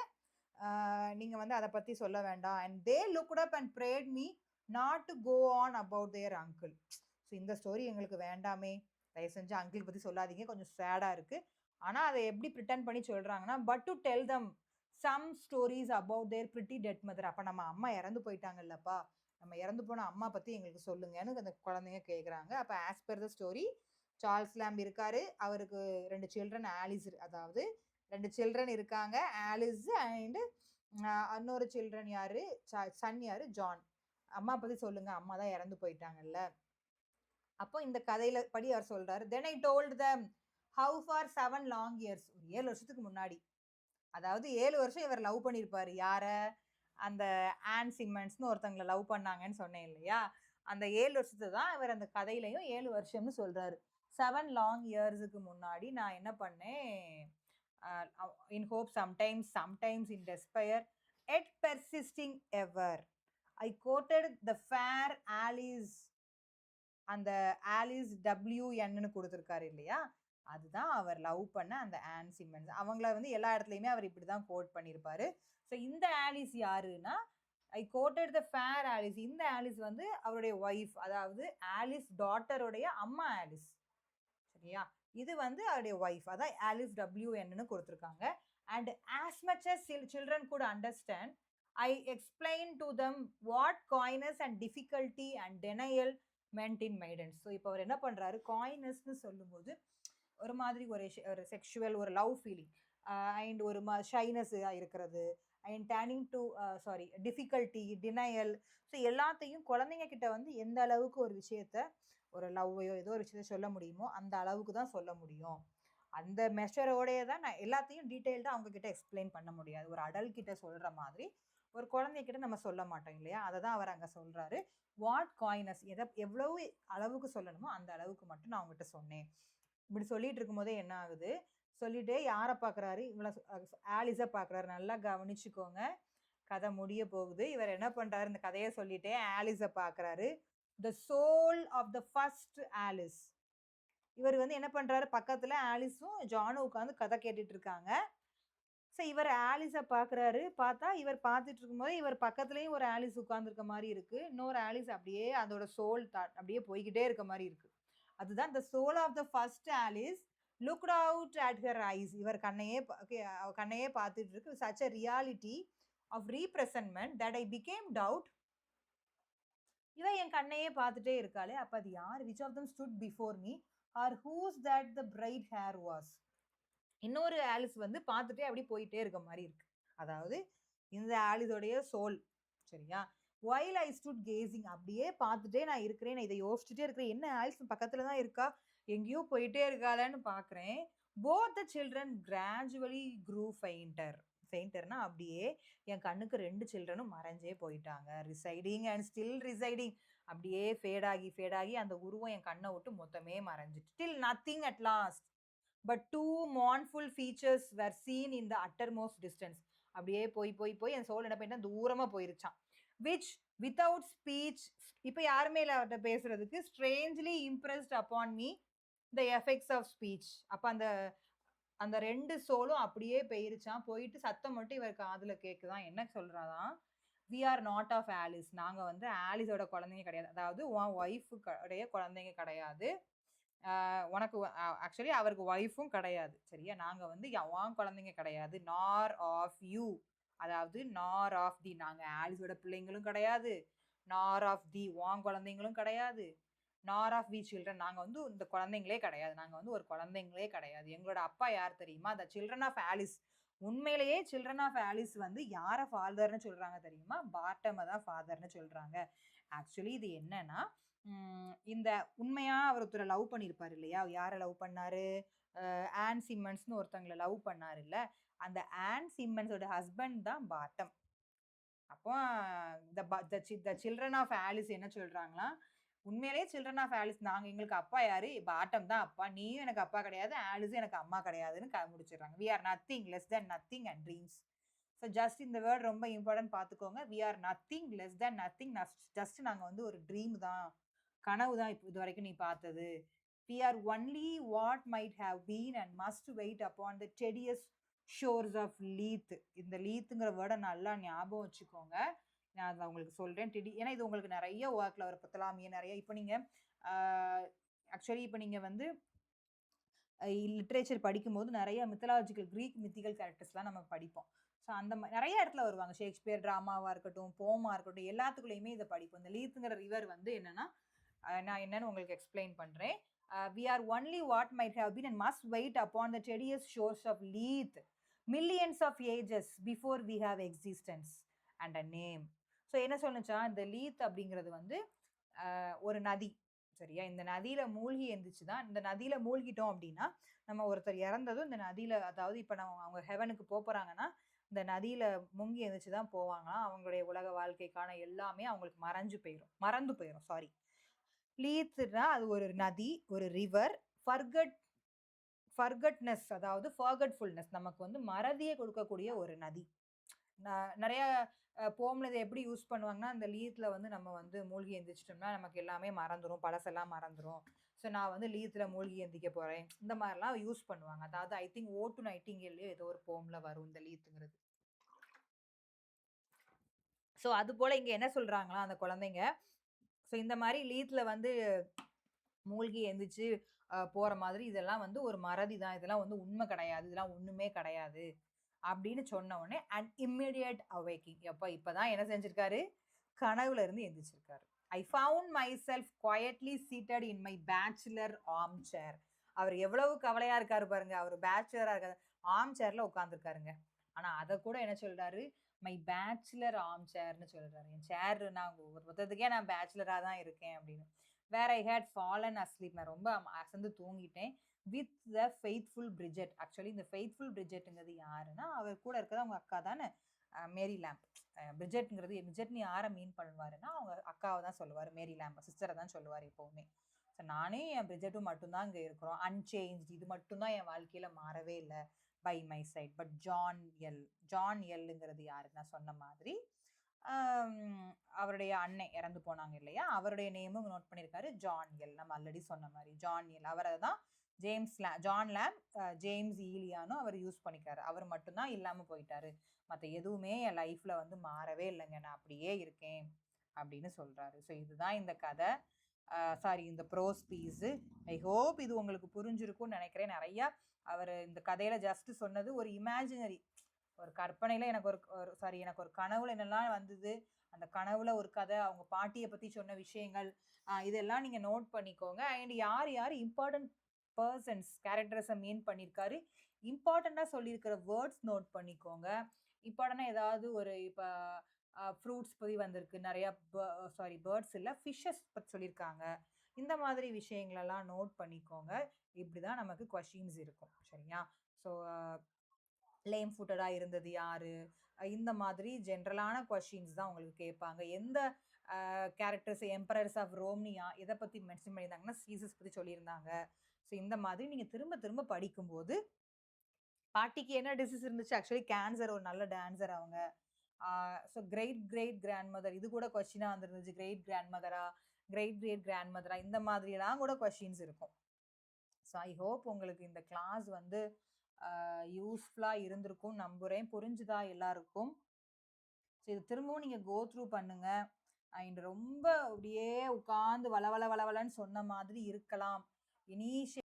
நீங்கள் வந்து அதை பற்றி சொல்ல வேண்டாம். And they looked up and prayed me not to go on about their uncle. So இந்த ஸ்டோரி எங்களுக்கு வேண்டாமே, தயவு செஞ்சு அங்கிள் பற்றி சொல்லாதீங்க, கொஞ்சம் சேடாக இருக்குது. ஆனால் அதை எப்படி ப்ரிட்டன் பண்ணி சொல்கிறாங்கன்னா, but to tell them some stories about their pretty dead mother. அப்போ நம்ம அம்மா இறந்து போயிட்டாங்கல்லப்பா, நம்ம இறந்து போன அம்மா பற்றி எங்களுக்கு சொல்லுங்கன்னு அந்த குழந்தைங்க கேட்குறாங்க. அப்போ as per the story, Charles Lamb இருக்காரு, அவருக்கு 2 சில்ட்ரன் ஆலிஸ், அதாவது 2 சில்ட்ரன் இருக்காங்க, ஆலிஸ் அண்டு இன்னொரு சில்ட்ரன் யாரு, சன் யாரு, ஜான். அம்மா பற்றி சொல்லுங்க, அம்மா தான் இறந்து போயிட்டாங்கல்ல. அப்போ இந்த கதையில படி அவர் சொல்றாரு, then I told them how far 7 long years. ஒரு 7 வருஷத்துக்கு முன்னாடி, அதாவது 7 வருஷம் இவர் லவ் பண்ணியிருப்பாரு. யார, அந்த ஆன் சிம்மன்ஸ்னு ஒருத்தங்களை லவ் பண்ணாங்கன்னு சொன்னேன் இல்லையா, அந்த 7 வருஷத்தை தான் இவர் அந்த கதையிலையும் 7 வருஷம்னு சொல்றாரு. 7 long yearsக்கு முன்னாடி நான் என்ன பண்ணேன், in hope sometimes in despair yet persisting ever I courted the fair Alice. அந்த ஆலிஸ் WN கொடுத்துருக்காரு இல்லையா, அதுதான் அவர் லவ் பண்ண அந்த ஆன் சிம்மன்ஸ். அவங்கள வந்து எல்லா இடத்துலையுமே அவர் இப்படி தான் கோட் பண்ணியிருப்பாரு. ஸோ இந்த ஆலிஸ் யாருன்னா, ஐ கோட்டட் த ஃபேர் ஆலிஸ். இந்த ஆலிஸ் வந்து அவருடைய ஒய்ஃப், அதாவது ஆலிஸ் டாட்டருடைய அம்மா ஆலிஸ், சரியா. இது வந்து அவருடைய ஒய்ஃப், அதான் ஆலிஸ் WN கொடுத்துருக்காங்க. And as much as children could understand I explain to them what coyness and difficulty and denial meant in maidens. So இப்போ அவர் என்ன பண்ணுறாரு, காய்னஸ்ன்னு சொல்லும்போது ஒரு மாதிரி ஒரு செக்ஷுவல் ஒரு லவ் ஃபீலிங், அண்ட் ஒரு ஷைனஸ் இருக்கிறது, and turning to difficulty, denial. So எல்லாத்தையும் குழந்தைங்க கிட்ட வந்து எந்த அளவுக்கு ஒரு விஷயத்த, ஒரு லவ்வையோ ஏதோ ஒரு விஷயத்த சொல்ல முடியுமோ அந்த அளவுக்கு தான் சொல்ல முடியும். அந்த மெஷரோடையே தான் நான் எல்லாத்தையும் டீட்டெயில்டாக அவங்க கிட்ட எக்ஸ்பிளைன் பண்ண முடியாது. ஒரு அடல்ட் கிட்ட சொல்கிற மாதிரி ஒரு குழந்தைகிட்ட நம்ம சொல்ல மாட்டோம் இல்லையா, அதை தான் அவர் அங்கே சொல்கிறாரு. வாட் காய்னஸ், எவ்வளவு அளவுக்கு சொல்லணுமோ அந்த அளவுக்கு மட்டும் நான் அவங்ககிட்ட சொன்னேன். இப்படி சொல்லிட்டு இருக்கும்போதே என்ன ஆகுது, சொல்லிட்டே யாரை பார்க்குறாரு, இவ்வளோ ஆலிஸை பார்க்குறாரு. நல்லா கவனிச்சுக்கோங்க, கதை முடிய போகுது. இவர் என்ன பண்ணுறாரு, இந்த கதையை சொல்லிட்டே ஆலிஸை பார்க்குறாரு. The soul of the first Alice. இவர் வந்து என்ன பண்ணுறாரு, பக்கத்தில் ஆலிஸும் ஜானும் உட்காந்து கதை கேட்டுட்டு இருக்காங்க. ஸோ இவர் ஆலிஸை பார்க்குறாரு. பார்த்தா இவர் பார்த்துட்டு இருக்கும்போது இவர் பக்கத்துலேயும் ஒரு ஆலிஸ் உட்காந்துருக்க மாதிரி இருக்குது. இன்னொரு ஆலிஸ் அப்படியே அதோட சோல் அப்படியே போய்கிட்டே இருக்க மாதிரி இருக்குது. அதுதான் the soul of the first Alice looked out at her eyes. இவர் கண்ணையே பார்த்துட்டு இருக்கு. Such a reality of representment that I became doubt. இவன் என் கண்ணையே பார்த்துட்டே இருக்காளே, அப்போ அது யார், which of them stood before me or whose that the bright hair was. இன்னொரு ஆலிஸ் வந்து பார்த்துட்டே அப்படி போயிட்டே இருக்க மாதிரி இருக்கு. அதாவது இந்த ஆலிஸோடைய சோல். சரியா? வைல் ஐ ஸ்டுட் கேசிங், அப்படியே பார்த்துட்டே நான் இருக்கிறேன், நான் இதை யோசிச்சுட்டே இருக்கிறேன், என்ன ஆலிஸ் பக்கத்துல தான் இருக்கா, எங்கேயோ போயிட்டே இருக்காளன்னு பார்க்குறேன். Both the children gradually grew fainter. ஃபெயிண்டர்னா அப்படியே என் கண்ணுக்கு 2 சில்ட்ரனும் மறைஞ்சே போயிட்டாங்க. ரிசைடிங் அண்ட் ஸ்டில் ரிசைடிங், அப்படியே ஃபேடாகி அந்த உருவம் என் கண்ணை விட்டு மொத்தமே மறைஞ்சிட்டு. Till nothing at last but 2 mournful features were seen in the uttermost distance. அப்படியே போய் என் சோல் என்ன பண்ணிட்டா தூரமா போயிருச்சான். which without speech, இப்ப யாருமே இல்ல அவர்கிட்ட பேசுறதுக்கு, strangely impressed upon me the effects of speech. அப்ப அந்த அந்த 2 சோலும் அப்படியே போயிருச்சான். போயிட்டு சத்தம் மட்டும் இவர் காதுல கேக்குதான். என்ன சொல்றாதான், we are not of Alice, நாங்க வந்து ஆலிஸோட குழந்தைங்க கிடையாது. அதாவது உன் ஒய்ஃபு உடைய குழந்தைங்க கிடையாது. உனக்கு ஆக்சுவலி அவருக்கு ஒய்ஃபும் கிடையாது. சரியா? நாங்க வந்து உன் குழந்தைங்க கிடையாது. நார் ஆஃப் யூ, அதாவது நார் ஆஃப் தி, நாங்க ஆலிஸோட பிள்ளைங்களும் கிடையாது. நார் ஆஃப் தி, உன் குழந்தைங்களும் கிடையாது. நார் ஆஃப் வி சில்ட்ரன், நாங்க வந்து இந்த குழந்தைங்களே கிடையாது. நாங்க வந்து ஒரு குழந்தைங்களே கிடையாது. எங்களோட அப்பா யார் தெரியுமா? The children of Alice. உண்மையிலேயே சில்ட்ரன் ஆஃப் ஆலிஸ் வந்து யாரை ஃபாதர்னு சொல்றாங்க தெரியுமா? பாட்டமை தான் ஃபாதர்னு சொல்றாங்க. ஆக்சுவலி இது என்னன்னா, இந்த உண்மையா அவர் ஒருத்தரை லவ் பண்ணியிருப்பாரு இல்லையா? யாரை லவ் பண்ணாரு? ஆன் சிம்மன்ஸ்னு ஒருத்தவங்களை லவ் பண்ணாரு இல்ல, அந்த ஆன் சிம்மன்ஸோட ஹஸ்பண்ட் தான் பாட்டம். அப்போ த சில்ட்ரன் ஆஃப் ஆலிஸ் என்ன சொல்றாங்களா, உண்மையிலேயே சில்ட்ரன் ஆஃப் ஆலிஸ் நாங்க, எங்களுக்கு அப்பா யாரு? பாட்டம் தான் அப்பா. நீயும் எனக்கு அப்பா கிடையாது, ஆலிஸும் எனக்கு அம்மா கிடையாதுன்னு முடிச்சிடுறாங்க. We are nothing less than nothing and dreams. So just இந்த வேர்ட் ரொம்ப இம்பார்ட்டன்ட் பார்த்துக்கோங்க. We are nothing less than nothing. Just நாங்கள் வந்து ஒரு ட்ரீம் தான், கனவு தான் இப்போ இது வரைக்கும் நீ பார்த்தது. We are only what might have been and must wait upon the tedious shores of Lethe. இந்த லீத்துங்கிற வேர்டை நல்லா ஞாபகம் வச்சுக்கோங்க. நான் அதை உங்களுக்கு சொல்கிறேன். ஏன்னா இது உங்களுக்கு நிறைய ஒர்க்கில் வர பத்தலாமே நிறைய. இப்போ நீங்கள் ஆக்சுவலி இப்போ நீங்கள் வந்து லிட்ரேச்சர் படிக்கும்போது நிறைய மித்தலாஜிக்கல் க்ரீக் மித்திக்கல் கேரக்டர்ஸ்லாம் நம்ம படிப்போம். ஸோ அந்த நிறைய இடத்துல வருவாங்க. ஷேக்ஸ்பியர் ட்ராமாவாக இருக்கட்டும், போமா இருக்கட்டும், எல்லாத்துக்குள்ளேயுமே இதை படிப்போம். இந்த லீத்துங்கிற ரிவர் வந்து என்னன்னா, நான் என்னன்னு உங்களுக்கு எக்ஸ்பிளைன் பண்ணுறேன். We are only what might have been and must wait upon the tedious shores of Lethe millions of ages before we have existence and a name. So என்ன சொன்னுச்சா, இந்த லீத் அப்படிங்கிறது வந்து ஒரு நதி. சரியா? இந்த நதியில மூழ்கி எந்திரிச்சு தான், இந்த நதியில மூழ்கிட்டோம் அப்படின்னா நம்ம ஒருத்தர் இறந்ததும் இந்த நதியில, அதாவது இப்போ நம்ம அவங்க ஹெவனுக்கு போறாங்கன்னா இந்த நதியில முங்கி எந்திரிச்சு தான் போவாங்களாம். அவங்களுடைய உலக வாழ்க்கைக்கான எல்லாமே அவங்களுக்கு மறந்து போயிடும். சாரி, லீத்னா அது ஒரு நதி, ஒரு ரிவர். ஃபர்கட்னஸ், அதாவது ஃபர்கட்ஃபுல்னஸ், நமக்கு வந்து மறதியை கொடுக்கக்கூடிய ஒரு நதி. நிறைய போம்ல இதை எப்படி யூஸ் பண்ணுவாங்கன்னா, அந்த லீத்தில் வந்து நம்ம வந்து மூழ்கி எந்திரிச்சிட்டோம்னா நமக்கு எல்லாமே மறந்துடும், பழசெல்லாம் மறந்துடும். ஸோ நான் வந்து லீத்தில் மூழ்கி எந்திக்க போகிறேன், இந்த மாதிரிலாம் யூஸ் பண்ணுவாங்க. அதாவது ஐ திங்க் ஓ டு நைட்டிங்கேல்லையோ ஏதோ ஒரு போமில் வரும் இந்த லீத்துங்கிறது. ஸோ அது போல் இங்கே என்ன சொல்கிறாங்களா அந்த குழந்தைங்க, ஸோ இந்த மாதிரி லீத்தில் வந்து மூழ்கி எந்திரிச்சு போகிற மாதிரி இதெல்லாம் வந்து ஒரு மறதி தான், இதெல்லாம் வந்து உண்மை கிடையாது, இதெல்லாம் ஒன்றுமே கிடையாது அப்படின்னு சொன்ன உடனே அண்ட் இம்மிடியட் அவேக்கிங். எப்போ இப்போதான் என்ன செஞ்சிருக்காரு, கனவுல இருந்து எந்திரிச்சிருக்காரு. I found myself quietly seated in my bachelor armchair. அவர் எவ்வளவு கவலையா இருக்காரு பாருங்க, அவர் பேச்சுலரா இருக்காரு, ஆர்ம் சேர்ல உட்காந்துருக்காருங்க. ஆனா அதை கூட என்ன சொல்றாரு, மை பேச்சுலர் ஆர்ம் சேர்னு சொல்றாரு. என் சேர் நான் மொத்தத்துக்கே நான் பேச்சுலரா தான் இருக்கேன் அப்படின்னு. வேற ஐ ஹேட் ஃபாலன் அஸ்லீப், நான் ரொம்ப அசந்து தூங்கிட்டேன். With the faithful Bridget. Actually இந்த ஃபெய்த்ஃபுல் பிரிஜெட்டுங்கிறது யாருன்னா, அவர் கூட இருக்கிறது அவங்க அக்கா தானே, மேரி லேம்ப். பிரிஜெட்னு யாரை மீன் பண்ணுவாருன்னா அவங்க அக்காவை தான் சொல்லுவார், மேரி லேம்ப் சிஸ்டரை தான் சொல்லுவார் எப்போவுமே. ஸோ நானே என் பிரிஜெட்டும் மட்டும்தான் இங்கே இருக்கிறோம், அன்சேஞ்ச், இது மட்டும்தான் என் வாழ்க்கையில் மாறவே இல்லை by my side. But John எல்லுங்கிறது யாருன்னா சொன்ன மாதிரி அவருடைய அண்ணன் இறந்து போனாங்க இல்லையா, அவருடைய நேமும் நோட் பண்ணியிருக்காரு, ஜான் எல். நம்ம ஆல்ரெடி சொன்ன மாதிரி ஜான் எல், அவரை தான் ஜான் லேம்ப், ஜேம்ஸ் ஈலியானும் அவர் யூஸ் பண்ணிக்காரு. அவர் மட்டும்தான் இல்லாமல் போயிட்டாரு, மற்ற எதுவுமே என் லைஃப்ல வந்து மாறவே இல்லைங்க, நான் அப்படியே இருக்கேன் அப்படின்னு சொல்றாரு. ஸோ இதுதான் இந்த கதை, சாரி இந்த ப்ரோஸ் பீஸு. ஐ ஹோப் இது உங்களுக்கு புரிஞ்சிருக்கும்னு நினைக்கிறேன். நிறையா அவர் இந்த கதையில ஜஸ்ட் சொன்னது ஒரு இமேஜினரி, ஒரு கற்பனையில எனக்கு ஒரு கனவுல என்னெல்லாம் வந்தது, அந்த கனவுல ஒரு கதை, அவங்க பாட்டியை பத்தி சொன்ன விஷயங்கள், இதெல்லாம் நீங்க நோட் பண்ணிக்கோங்க. அண்ட் யார் யார் இம்பார்ட்டன்ட் பர்சன்ஸ் கேரக்டர்ஸை மீன் பண்ணியிருக்காரு. இம்பார்ட்டண்ட்டாக சொல்லியிருக்கிற வேர்ட்ஸ் நோட் பண்ணிக்கோங்க. இம்பார்ட்டண்டாக ஏதாவது ஒரு இப்போ ஃப்ரூட்ஸ் பற்றி வந்திருக்கு, நிறையா பேர்ட்ஸ் இல்லை ஃபிஷ்ஷஸ் பற்றி சொல்லியிருக்காங்க. இந்த மாதிரி விஷயங்களெல்லாம் நோட் பண்ணிக்கோங்க. இப்படி தான் நமக்கு கொஷின்ஸ் இருக்கும். சரியா? ஸோ லேம் ஃபுட்டடாக இருந்தது யாரு, இந்த மாதிரி ஜென்ரலான கொஷின்ஸ் தான் உங்களுக்கு கேட்பாங்க. எந்த கேரக்டர்ஸ் எம்பரர்ஸ் ஆஃப் ரோம்னியா இதை பற்றி மென்ஷன் பண்ணியிருந்தாங்கன்னா சீசஸ் பற்றி சொல்லியிருந்தாங்க. ஸோ இந்த மாதிரி நீங்கள் திரும்ப திரும்ப படிக்கும்போது பாட்டிக்கு என்ன டிசீஸ் இருந்துச்சு, ஆக்சுவலி கேன்சர், ஒரு நல்ல டான்சர் அவங்க. So great great grand mother இது கூட கொஸ்டினாக வந்துருந்துச்சு. கிரேட் கிராண்ட் மதரா, கிரேட் கிரேட் கிராண்ட் மதரா, இந்த மாதிரிலாம் கூட கொஸ்டின்ஸ் இருக்கும். ஸோ ஐ ஹோப் உங்களுக்கு இந்த கிளாஸ் வந்து யூஸ்ஃபுல்லாக இருந்திருக்கும் நம்புகிறேன். புரிஞ்சுதா எல்லாருக்கும்? ஸோ இது திரும்பவும் நீங்கள் கோ த்ரூ பண்ணுங்க. அண்ட் ரொம்ப அப்படியே உட்காந்து வளவளன்னு சொன்ன மாதிரி இருக்கலாம் இனிஷியல்